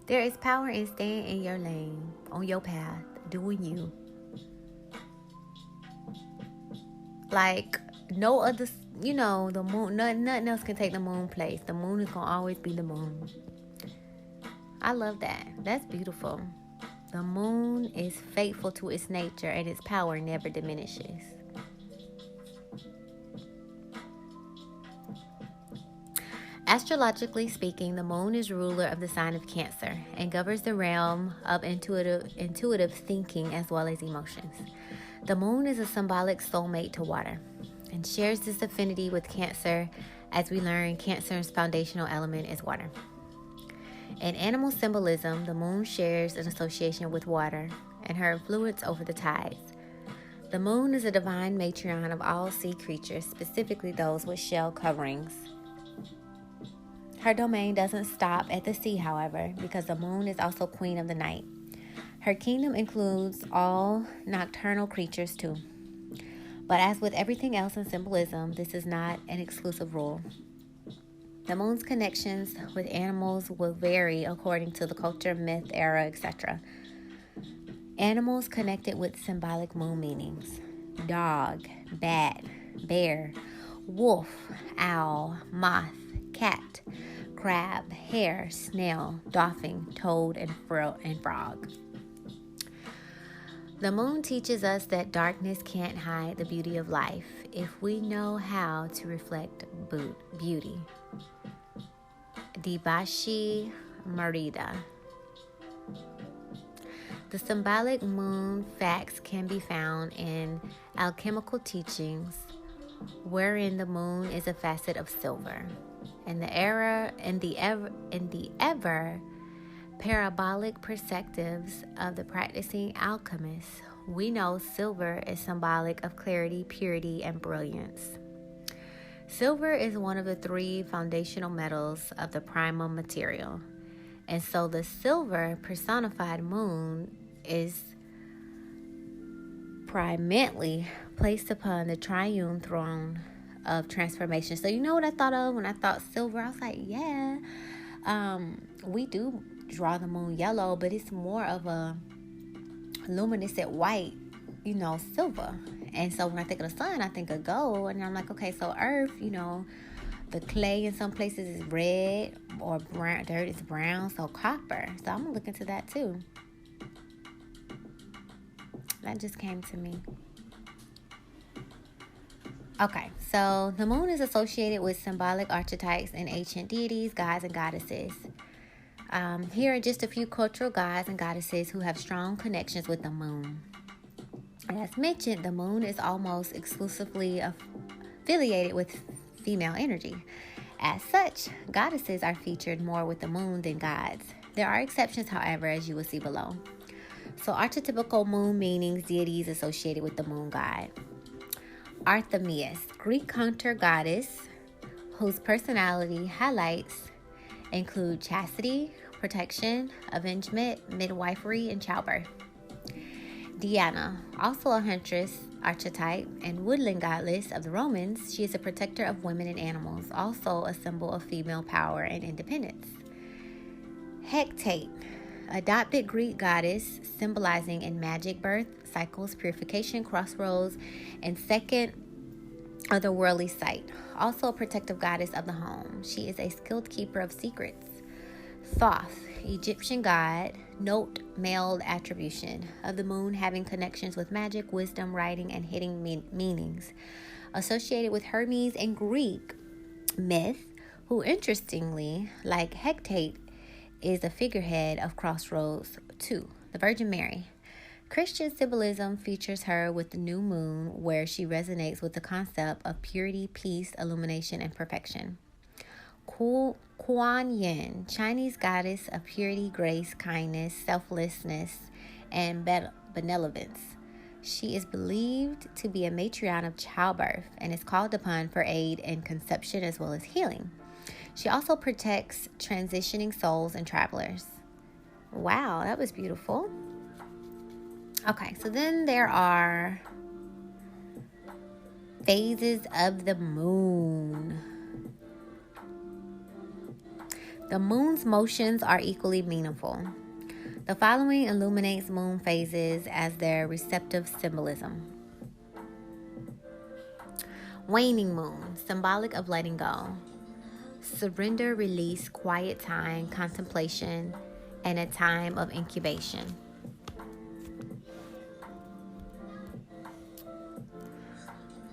Speaker 1: There is power in staying in your lane, on your path, doing you. Like, no other, the moon, nothing else can take the moon place. The moon is going to always be the moon. I love that. That's beautiful. The moon is faithful to its nature and its power never diminishes. Astrologically speaking, the moon is ruler of the sign of Cancer and governs the realm of intuitive thinking as well as emotions. The moon is a symbolic soulmate to water and shares this affinity with Cancer. As we learn, Cancer's foundational element is water. In animal symbolism, the moon shares an association with water and her influence over the tides. The moon is a divine matriarch of all sea creatures, specifically those with shell coverings. Her domain doesn't stop at the sea, however, because the moon is also queen of the night. Her kingdom includes all nocturnal creatures too. But as with everything else in symbolism, this is not an exclusive rule. The moon's connections with animals will vary according to the culture, myth, era, etc. Animals connected with symbolic moon meanings: dog, bat, bear, wolf, owl, moth, cat, crab, hare, snail, dolphin, toad, and frog. The moon teaches us that darkness can't hide the beauty of life if we know how to reflect beauty. Dibashi Marida. The symbolic moon facts can be found in alchemical teachings, wherein the moon is a facet of silver, and the ever parabolic perspectives of the practicing alchemists, we know silver is symbolic of clarity, purity, and brilliance. Silver is one of the 3 foundational metals of the primal material. And so the silver personified moon is primarily placed upon the triune throne of transformation. So you know what I thought of when I thought silver? I was like, yeah, we do draw the moon yellow, but it's more of a luminescent white, silver. And so when I think of the sun, I think of gold. And I'm like, okay, so earth, the clay in some places is red, or brown, dirt is brown, so copper. So I'm going to look into that too. That just came to me. Okay, so the moon is associated with symbolic archetypes and ancient deities, gods, and goddesses. Here are just a few cultural gods and goddesses who have strong connections with the moon. As mentioned, the moon is almost exclusively affiliated with female energy. As such, goddesses are featured more with the moon than gods. There are exceptions, however, as you will see below. So archetypical moon meanings, deities associated with the moon god. Artemis, Greek hunter goddess whose personality highlights include chastity, protection, avengement, midwifery, and childbirth. Diana, also a huntress archetype and woodland goddess of the Romans, she is a protector of women and animals, also a symbol of female power and independence. Hecate, adopted Greek goddess symbolizing in magic, birth, cycles, purification, crossroads, and second otherworldly sight. Also a protective goddess of the home. She is a skilled keeper of secrets. Thoth, Egyptian god, note male attribution of the moon having connections with magic, wisdom, writing, and hidden meanings. Associated with Hermes in Greek myth, who interestingly, like Hecate, is a figurehead of Crossroads 2, the Virgin Mary. Christian symbolism features her with the new moon, where she resonates with the concept of purity, peace, illumination, and perfection. Kuan Yin, Chinese goddess of purity, grace, kindness, selflessness, and benevolence. She is believed to be a matriarch of childbirth and is called upon for aid in conception as well as healing. She also protects transitioning souls and travelers. Wow, that was beautiful. Okay, so then there are phases of the moon. The moon's motions are equally meaningful. The following illuminates moon phases as their receptive symbolism. Waning moon, symbolic of letting go. Surrender, release, quiet time, contemplation, and a time of incubation.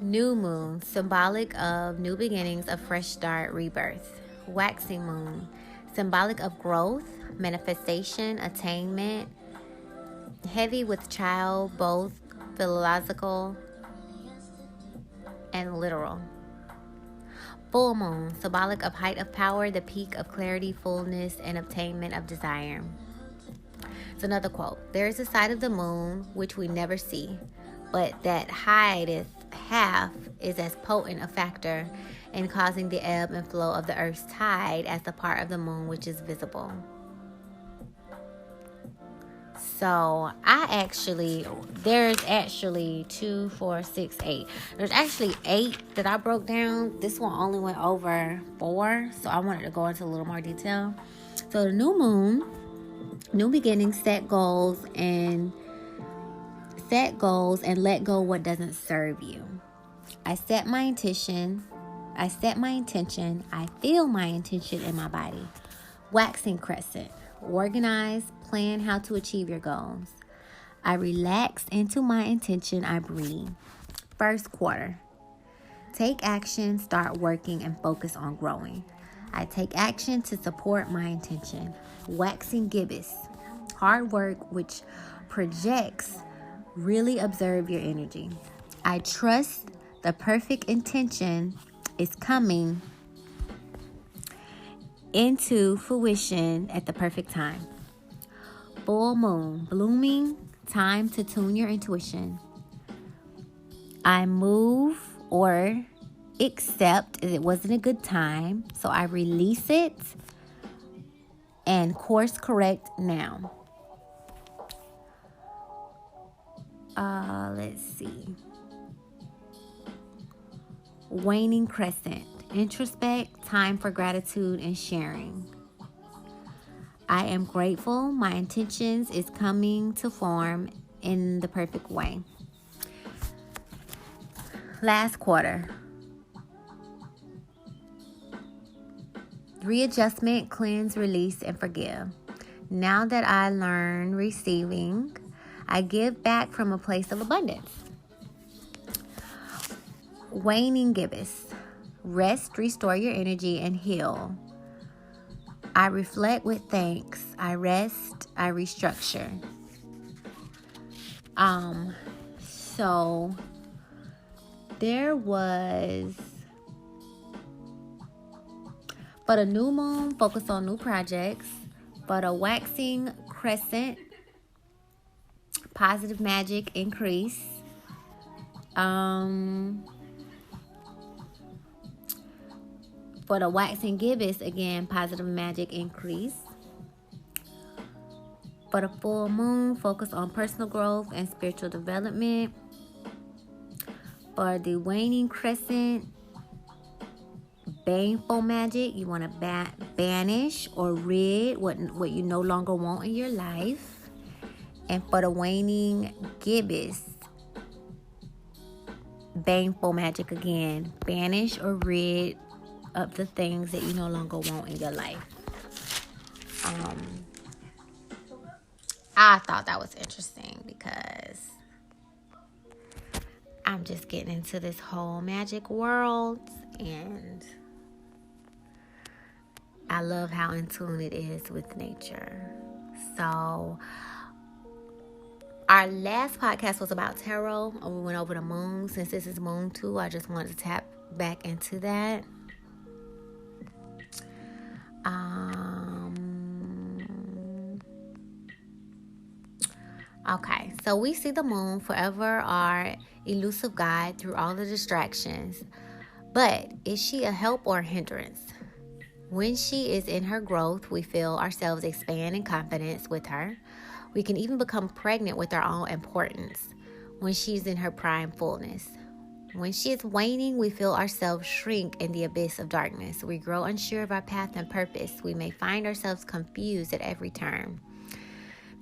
Speaker 1: New moon, symbolic of new beginnings, a fresh start, rebirth. Waxing moon, symbolic of growth, manifestation, attainment, heavy with child, both philosophical and literal. Full moon, symbolic of height of power, the peak of clarity, fullness, and obtainment of desire. It's another quote. There is a side of the moon which we never see, but that hideth half is as potent a factor in causing the ebb and flow of the earth's tide as the part of the moon which is visible. So there's actually 2, 4, 6, 8. There's actually 8 that I broke down. This one only went over 4, so I wanted to go into a little more detail. So the new moon, new beginnings, set goals and let go what doesn't serve you. I set my intention. I feel my intention in my body. Waxing crescent. Organize, plan how to achieve your goals. I relax into my intention. I breathe. First quarter. Take action, start working, and focus on growing. I take action to support my intention. Waxing gibbous. Hard work which projects. Really observe your energy. I trust the perfect intention is coming into fruition at the perfect time. Full moon, blooming time to tune your intuition. I move or accept it wasn't a good time, so I release it and course correct now. Let's see. Waning crescent. Introspect, time for gratitude and sharing. I am grateful. My intentions is coming to form in the perfect way. Last quarter. Readjustment, cleanse, release, and forgive. Now that I learn receiving, I give back from a place of abundance. Waning gibbous. Rest, restore your energy, and heal. I reflect with thanks. I rest, I restructure. So there was, but a new moon, focus on new projects. But a waxing crescent, positive magic increase. For the waxing gibbous, again, positive magic increase. For the full moon, focus on personal growth and spiritual development. For the waning crescent, baneful magic, you want to banish or rid what you no longer want in your life. And for the waning gibbous, baneful magic again, banish or rid of the things that you no longer want in your life. I thought that was interesting because I'm just getting into this whole magic world, and I love how in tune it is with nature. So our last podcast was about tarot, and we went over the moon. Since this is moon 2, I just wanted to tap back into that. Okay, so we see the moon forever our elusive guide through all the distractions. But is she a help or a hindrance? When she is in her growth, we feel ourselves expand in confidence with her. We can even become pregnant with our own importance when she's in her prime fullness. When she is waning, we feel ourselves shrink in the abyss of darkness. We grow unsure of our path and purpose. We may find ourselves confused at every turn.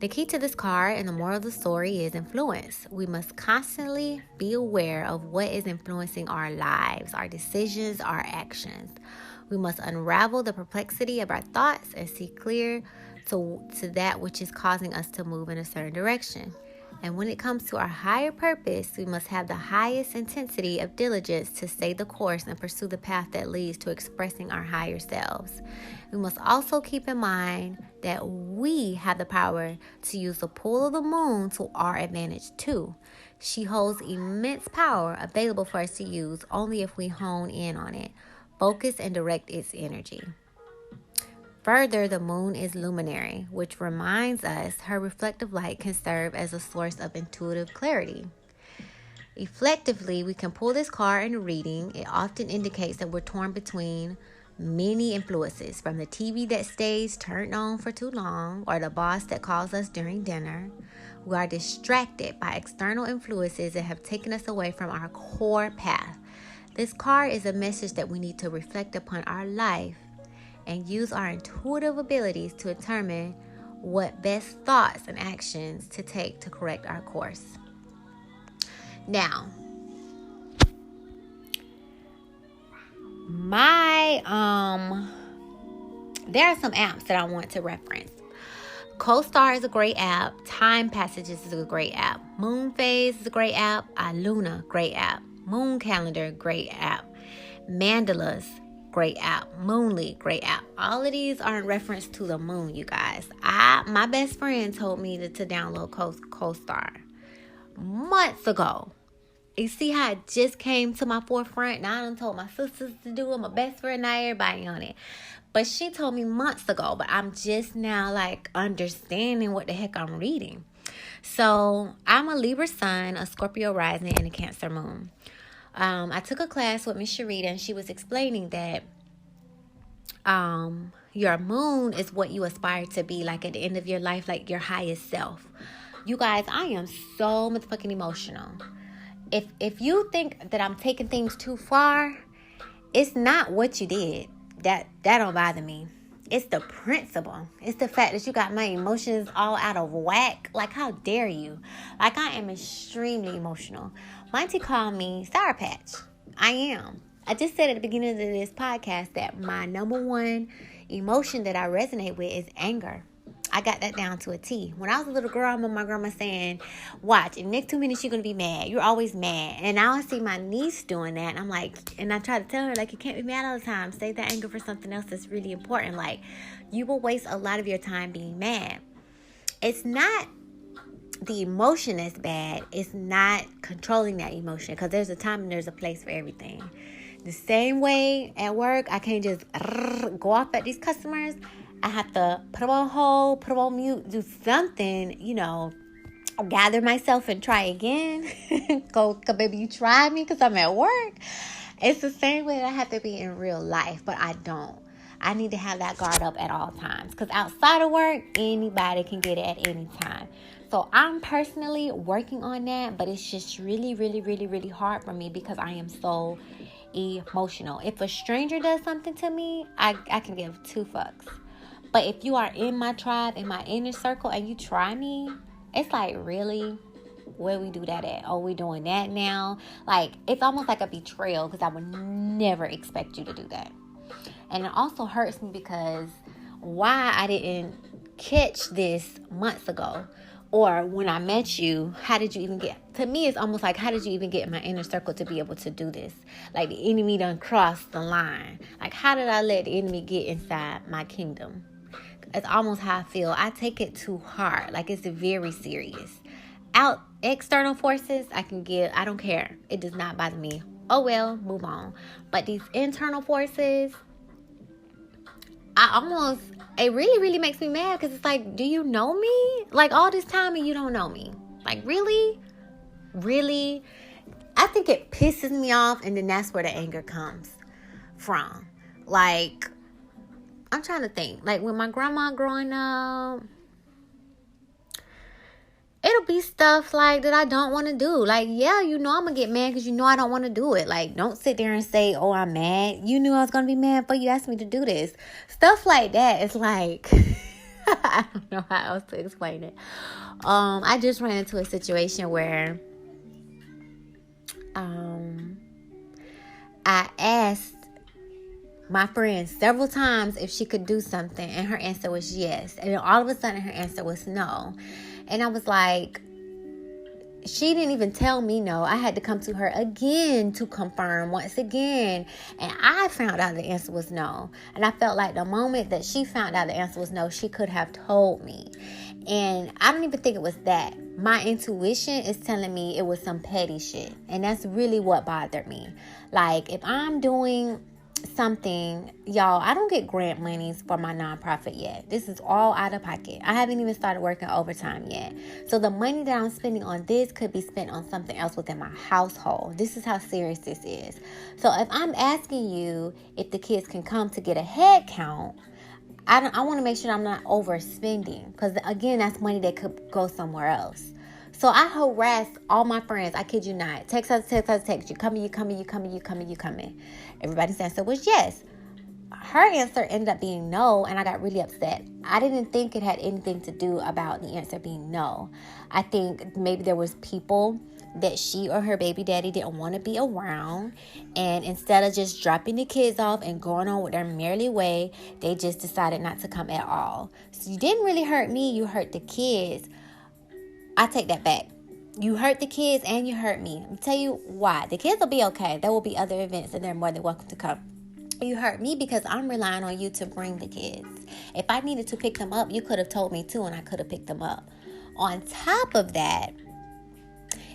Speaker 1: The key to this card and the moral of the story is influence. We must constantly be aware of what is influencing our lives, our decisions, our actions. We must unravel the perplexity of our thoughts and see clear to that which is causing us to move in a certain direction. And when it comes to our higher purpose, we must have the highest intensity of diligence to stay the course and pursue the path that leads to expressing our higher selves. We must also keep in mind that we have the power to use the pull of the moon to our advantage too. She holds immense power available for us to use only if we hone in on it, focus and direct its energy. Further, the moon is luminary, which reminds us her reflective light can serve as a source of intuitive clarity. Effectively, we can pull this card in a reading. It often indicates that we're torn between many influences, from the TV that stays turned on for too long or the boss that calls us during dinner. We are distracted by external influences that have taken us away from our core path. This card is a message that we need to reflect upon our life and use our intuitive abilities to determine what best thoughts and actions to take to correct our course. Now, there are some apps that I want to reference. CoStar is a great app. Time Passages is a great app. Moon Phase is a great app. Luna, great app. Moon Calendar, great app. Mandalas, great app. Moonly, great app. All of these are in reference to the moon, you guys. My best friend told me to download CoStar months ago. You see how it just came to my forefront? Now I done told my sisters to do it, my best friend, not everybody on it. But she told me months ago, but I'm just now like understanding what the heck I'm reading. So I'm a Libra sun, a Scorpio rising, and a Cancer moon. I took a class with Miss Sharita, and she was explaining that your moon is what you aspire to be, like at the end of your life, like your highest self. You guys, I am so motherfucking emotional. If you think that I'm taking things too far, it's not what you did. That don't bother me. It's the principle. It's the fact that you got my emotions all out of whack. Like, how dare you? Like, I am extremely emotional. My auntie called me Sour Patch. I am. I just said at the beginning of this podcast that my number one emotion that I resonate with is anger. I got that down to a T. When I was a little girl, I remember my grandma saying, watch, in the next 2 minutes, you're going to be mad. You're always mad. And now I see my niece doing that. And I'm like, and I try to tell her, like, you can't be mad all the time. Save that anger for something else that's really important. Like, you will waste a lot of your time being mad. It's not the emotion that's bad. It's not controlling that emotion. Because there's a time and there's a place for everything. The same way at work, I can't just go off at these customers. I have to put them on hold, put them on mute, do something, gather myself and try again. Go, baby, you try me because I'm at work. It's the same way that I have to be in real life, but I don't. I need to have that guard up at all times because outside of work, anybody can get it at any time. So I'm personally working on that, but it's just really, really, really, really hard for me because I am so emotional. If a stranger does something to me, I can give two fucks. But if you are in my tribe, in my inner circle, and you try me, it's like, really? Where we do that at? Oh, we doing that now? Like, it's almost like a betrayal because I would never expect you to do that. And it also hurts me because why I didn't catch this months ago. Or when I met you, how did you even get... To me, it's almost like, how did you even get in my inner circle to be able to do this? Like, the enemy done crossed the line. Like, how did I let the enemy get inside my kingdom? It's almost how I feel. I take it too hard. Like, it's very serious. External forces, I don't care. It does not bother me. Oh, well, move on. But these internal forces, it really, really makes me mad because it's like, do you know me? Like, all this time and you don't know me. Like, really? Really? I think it pisses me off, and then that's where the anger comes from. Like, I'm trying to think. Like, when my grandma growing up, it'll be stuff like that I don't want to do. Like, yeah, I'm going to get mad because I don't want to do it. Like, don't sit there and say, oh, I'm mad. You knew I was going to be mad before you asked me to do this. Stuff like that. It's like, I don't know how else to explain it. I just ran into a situation where I asked my friend several times if she could do something, and her answer was yes. And then all of a sudden her answer was no. And I was like, she didn't even tell me no. I had to come to her again to confirm once again. And I found out the answer was no. And I felt like the moment that she found out the answer was no, she could have told me. And I don't even think it was that. My intuition is telling me it was some petty shit. And that's really what bothered me. Like, if I'm doing something, y'all, I don't get grant monies for my nonprofit yet. This is all out of pocket. I haven't even started working overtime yet. So the money that I'm spending on this could be spent on something else within my household. This is how serious this is. So if I'm asking you if the kids can come to get a head count, I want to make sure I'm not overspending, because again, that's money that could go somewhere else. So I harassed all my friends. I kid you not. Text. You coming. Everybody's answer was yes. Her answer ended up being no, and I got really upset. I didn't think it had anything to do about the answer being no. I think maybe there was people that she or her baby daddy didn't want to be around, and instead of just dropping the kids off and going on with their merry way, they just decided not to come at all. So you didn't really hurt me, you hurt the kids. I take that back. You hurt the kids and you hurt me. I'll tell you why. The kids will be okay. There will be other events and they're more than welcome to come. You hurt me because I'm relying on you to bring the kids. If I needed to pick them up, you could have told me to, and I could have picked them up. On top of that,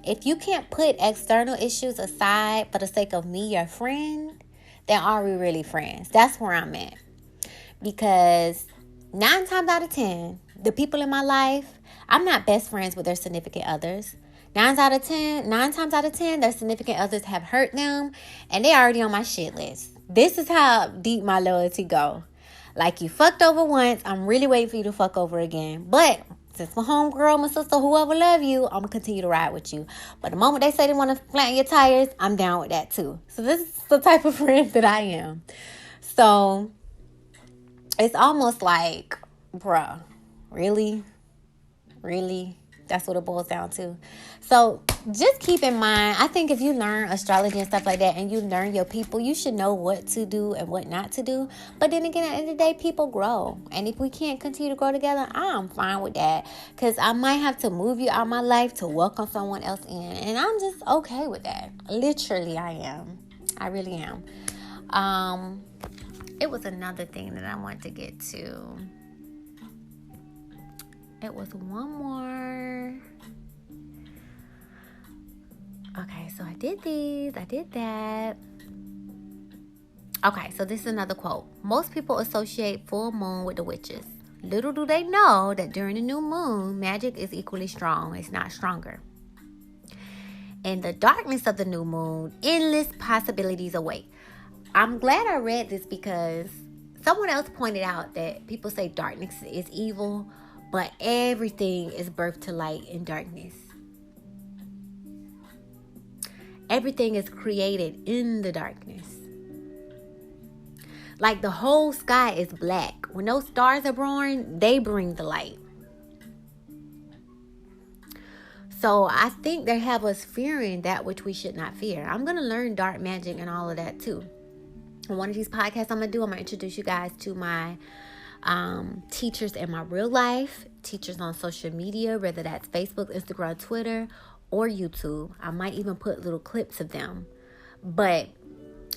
Speaker 1: if you can't put external issues aside for the sake of me, your friend, then are we really friends? That's where I'm at. Because 9 times out of 10, the people in my life, I'm not best friends with their significant others. 9 times out of 10, their significant others have hurt them, and they already on my shit list. This is how deep my loyalty go. Like, you fucked over once, I'm really waiting for you to fuck over again. But since my homegirl, my sister, whoever love you, I'm going to continue to ride with you. But the moment they say they want to flatten your tires, I'm down with that too. So this is the type of friend that I am. So it's almost like, bruh, really? Really? That's what it boils down to. So just keep in mind, I think if you learn astrology and stuff like that and you learn your people, you should know what to do and what not to do. But then again, at the end of the day, people grow. And if we can't continue to grow together, I'm fine with that. Because I might have to move you out of my life to welcome someone else in. And I'm just okay with that. Literally, I am. I really am. It was another thing that I wanted to get to. It was one more. Okay, so I did these. I did that. Okay, so this is another quote. Most people associate full moon with the witches. Little do they know that during the new moon, magic is equally strong. It's not stronger. In the darkness of the new moon, endless possibilities await. I'm glad I read this because someone else pointed out that people say darkness is evil, but everything is birthed to light in darkness. Everything is created in the darkness. Like the whole sky is black. When those stars are born, they bring the light. So I think they have us fearing that which we should not fear. I'm going to learn dark magic and all of that too. On one of these podcasts I'm going to introduce you guys to my teachers in my real life, teachers on social media, whether that's Facebook, Instagram, Twitter, or YouTube. I might even put little clips of them. But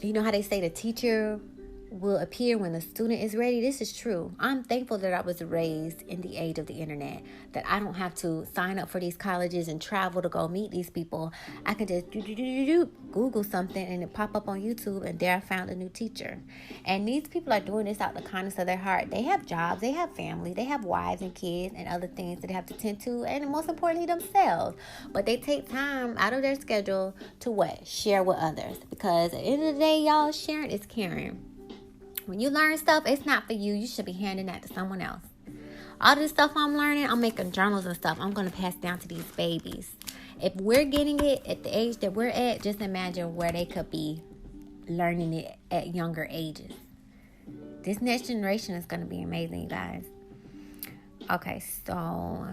Speaker 1: you know how they say the teacher will appear when the student is ready? This is true. I'm thankful that I was raised in the age of the internet, that I don't have to sign up for these colleges and travel to go meet these people. I can just Google something and it pop up on YouTube, and there I found a new teacher. And these people are doing this out the kindness of their heart. They have jobs, they have family, they have wives and kids and other things that they have to tend to, and most importantly, themselves. But they take time out of their schedule to what? Share with others. Because at the end of the day, y'all, sharing is caring. When you learn stuff, it's not for you. You should be handing that to someone else. All this stuff I'm learning, I'm making journals and stuff. I'm going to pass down to these babies. If we're getting it at the age that we're at, just imagine where they could be learning it at younger ages. This next generation is going to be amazing, you guys. Okay, so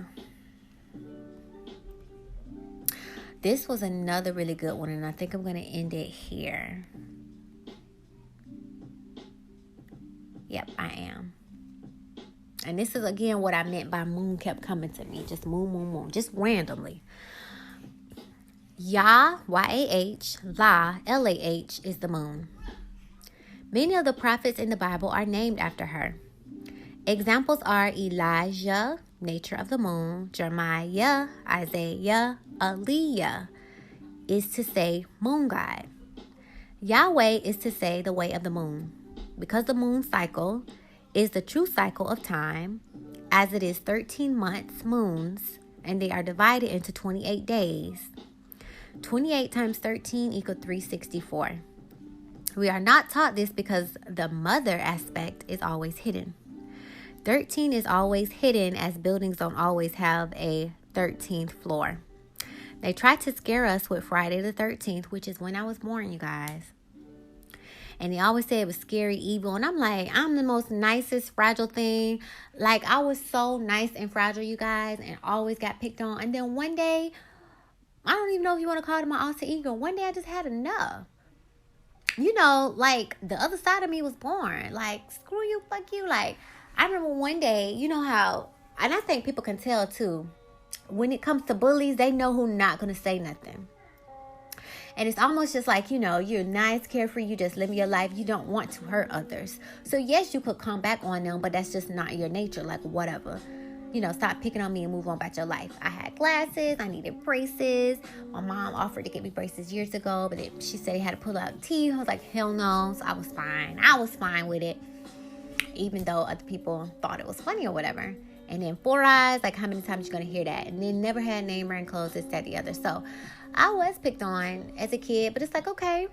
Speaker 1: this was another really good one, and I think I'm going to end it here. Yep, I am. And this is, again, what I meant by moon kept coming to me. Just moon. Just randomly. Yah, Y-A-H, La, L-A-H, is the moon. Many of the prophets in the Bible are named after her. Examples are Elijah, nature of the moon, Jeremiah, Isaiah, Aliyah, is to say moon god. Yahweh is to say the way of the moon. Because the moon cycle is the true cycle of time, as it is 13 months, moons, and they are divided into 28 days. 28 times 13 equals 364. We are not taught this because the mother aspect is always hidden. 13 is always hidden, as buildings don't always have a 13th floor. They tried to scare us with Friday the 13th, which is when I was born, you guys. And they always say it was scary, evil. And I'm like, I'm the most nicest, fragile thing. Like, I was so nice and fragile, you guys, and always got picked on. And then one day, I don't even know if you want to call it my alter ego. One day I just had enough. You know, like, the other side of me was born. Like, screw you, fuck you. Like, I remember one day, you know how, and I think people can tell too, when it comes to bullies, they know who's not going to say nothing. And it's almost just like, you know, you're nice, carefree, you just live your life. You don't want to hurt others. So yes, you could come back on them, but that's just not your nature. Like, whatever. You know, stop picking on me and move on about your life. I had glasses. I needed braces. My mom offered to get me braces years ago, but she said he had to pull out teeth. I was like, hell no. So I was fine. I was fine with it, even though other people thought it was funny or whatever. And then 4 eyes, like how many times you going to hear that? And then never had name brand clothes, this, that, the other. So I was picked on as a kid, but it's like, okay,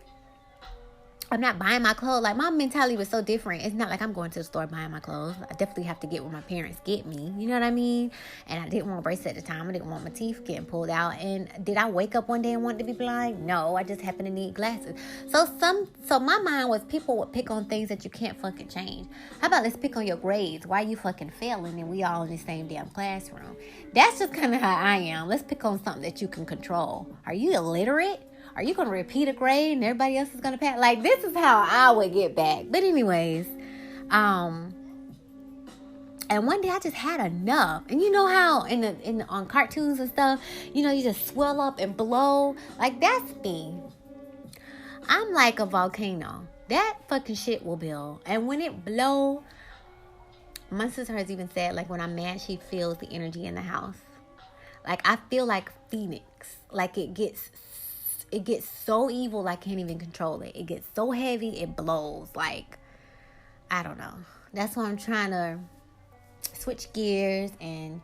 Speaker 1: I'm not buying my clothes. Like, my mentality was so different. It's not like I'm going to the store buying my clothes. I definitely have to get what my parents get me. You know what I mean? And I didn't want a bracelet at the time. I didn't want my teeth getting pulled out. And did I wake up one day and want to be blind? No, I just happened to need glasses. So my mind was, people would pick on things that you can't fucking change. How about let's pick on your grades? Why you fucking failing and we all in the same damn classroom? That's just kind of how I am. Let's pick on something that you can control. Are you illiterate? Are you going to repeat a grade and everybody else is going to pass? Like, this is how I would get back. But anyways, and one day I just had enough. And you know how on cartoons and stuff, you know, you just swell up and blow. Like, that's me. I'm like a volcano. That fucking shit will build. And when it blow, my sister has even said, like, when I'm mad, she feels the energy in the house. Like, I feel like Phoenix. Like, it gets so evil, I can't even control it. It gets so heavy, it blows. Like, I don't know. That's why I'm trying to switch gears and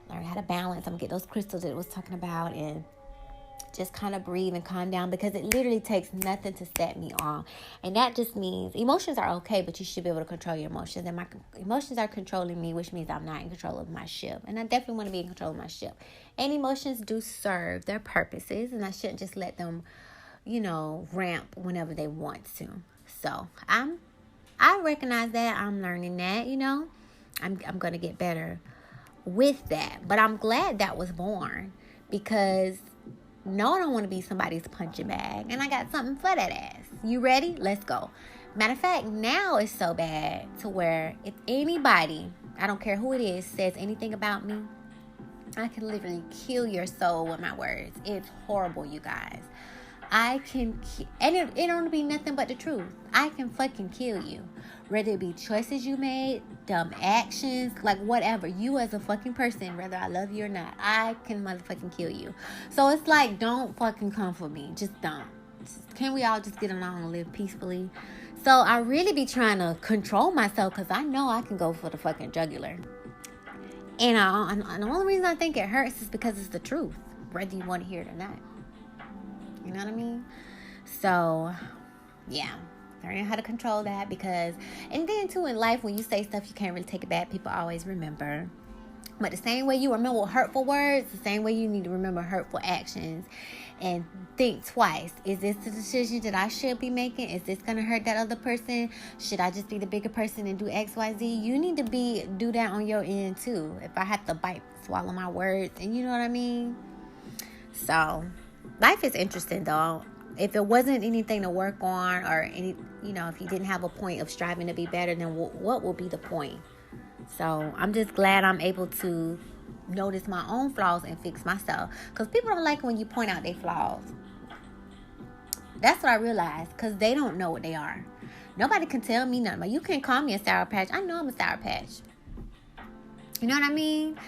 Speaker 1: learn how to balance. I'm going to get those crystals that it was talking about and just kind of breathe and calm down, because it literally takes nothing to set me off. And that just means emotions are okay, but you should be able to control your emotions. And my emotions are controlling me, which means I'm not in control of my ship. And I definitely want to be in control of my ship. And emotions do serve their purposes, and I shouldn't just let them, you know, ramp whenever they want to. So I recognize that. I'm learning that, you know. I'm going to get better with that. But I'm glad that was born, because no, I don't want to be somebody's punching bag. And I got something for that ass. You ready? Let's go. Matter of fact, now it's so bad to where if anybody, I don't care who it is, says anything about me, I can literally kill your soul with my words. It's horrible, you guys. I can, and it don't be nothing but the truth. I can fucking kill you. Whether it be choices you made, dumb actions, like whatever. You as a fucking person, whether I love you or not, I can motherfucking kill you. So it's like, don't fucking come for me. Just don't. Can we all just get along and live peacefully? So I really be trying to control myself, because I know I can go for the fucking jugular. And the only reason I think it hurts is because it's the truth, whether you want to hear it or not. You know what I mean? So, yeah. Learning how to control that, because, and then too in life, when you say stuff you can't really take it back, people always remember. But the same way you remember hurtful words, the same way you need to remember hurtful actions, and think twice. Is this the decision that I should be making? Is this going to hurt that other person? Should I just be the bigger person and do X, Y, Z? You need to do that on your end too. If I have to swallow my words, and you know what I mean? So, life is interesting though. If it wasn't anything to work on, or any, you know, if you didn't have a point of striving to be better, then what will be the point? So I'm just glad I'm able to notice my own flaws and fix myself. Because people don't like when you point out their flaws. That's what I realized, because they don't know what they are. Nobody can tell me nothing. You can't call me a Sour Patch. I know I'm a Sour Patch. You know what I mean?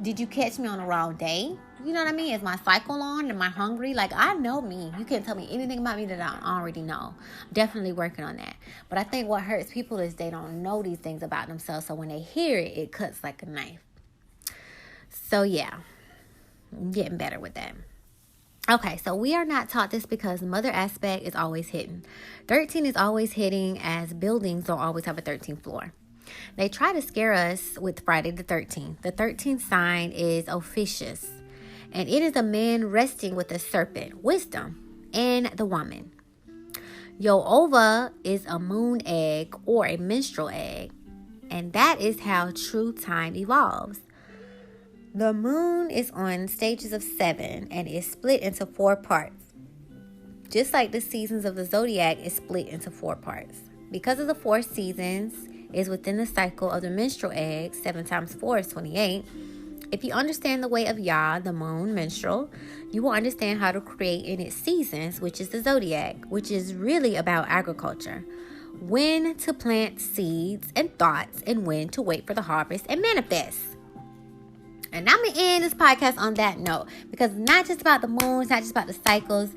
Speaker 1: Did you catch me on the wrong day? You know what I mean? Is my cycle on? Am I hungry? Like, I know me. You can't tell me anything about me that I already know. I'm definitely working on that. But I think what hurts people is they don't know these things about themselves. So when they hear it, it cuts like a knife. So yeah, I'm getting better with that. Okay, so we are not taught this because mother aspect is always hidden. 13 is always hidden, as buildings don't always have a 13th floor. They try to scare us with Friday the 13th. The 13th sign is officious, and it is a man resting with a serpent, wisdom, and the woman. Your ova is a moon egg or a menstrual egg, and that is how true time evolves. The moon is on stages of 7 and is split into 4 parts. Just like the seasons of the zodiac is split into 4 parts. Because of the 4 seasons is within the cycle of the menstrual egg, 7 times 4 is 28. If you understand the way of Yah, the moon, menstrual, you will understand how to create in its seasons, which is the zodiac, which is really about agriculture. When to plant seeds and thoughts, and when to wait for the harvest and manifest. And I'm going to end this podcast on that note, because it's not just about the moon, it's not just about the cycles.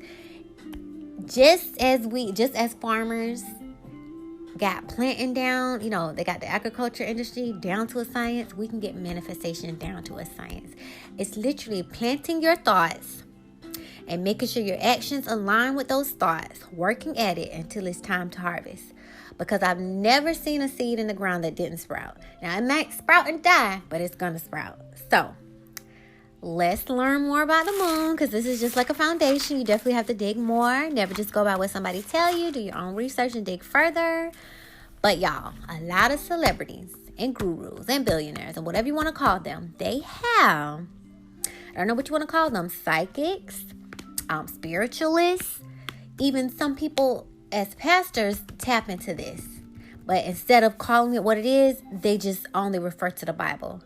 Speaker 1: Just as farmers got planting down, they got the agriculture industry down to a science, we can get manifestation down to a science. It's literally planting your thoughts and making sure your actions align with those thoughts, working at it until it's time to harvest. Because I've never seen a seed in the ground that didn't sprout. Now, it might sprout and die, but it's going to sprout. So, let's learn more about the moon, because this is just like a foundation. You definitely have to dig more. Never just go by what somebody tell you. Do your own research and dig further. But y'all, a lot of celebrities and gurus and billionaires and whatever you want to call them, they have, I don't know what you want to call them, psychics, spiritualists, even some people as pastors tap into this. But instead of calling it what it is, they just only refer to the Bible.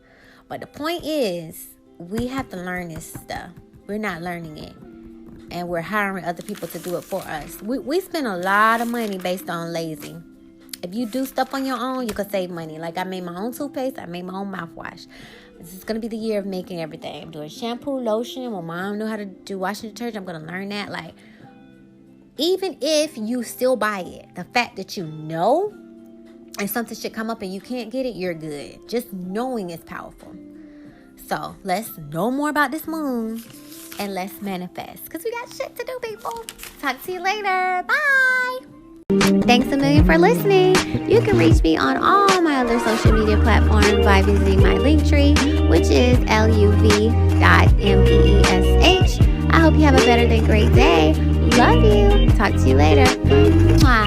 Speaker 1: But the point is, we have to learn this stuff. We're not learning it. And we're hiring other people to do it for us. We spend a lot of money based on lazy. If you do stuff on your own, you can save money. Like I made my own toothpaste. I made my own mouthwash. This is going to be the year of making everything. I'm doing shampoo, lotion. My mom knew how to do washing detergent. I'm going to learn that. Like, even if you still buy it, the fact that you know and something should come up and you can't get it, you're good. Just knowing is powerful. So let's know more about this moon and let's manifest, because we got shit to do, people. Talk to you later. Bye. Thanks a million for listening. You can reach me on all my other social media platforms by visiting my link tree, which is luv.meesh. I hope you have a better than great day. Love you. Talk to you later. Mwah.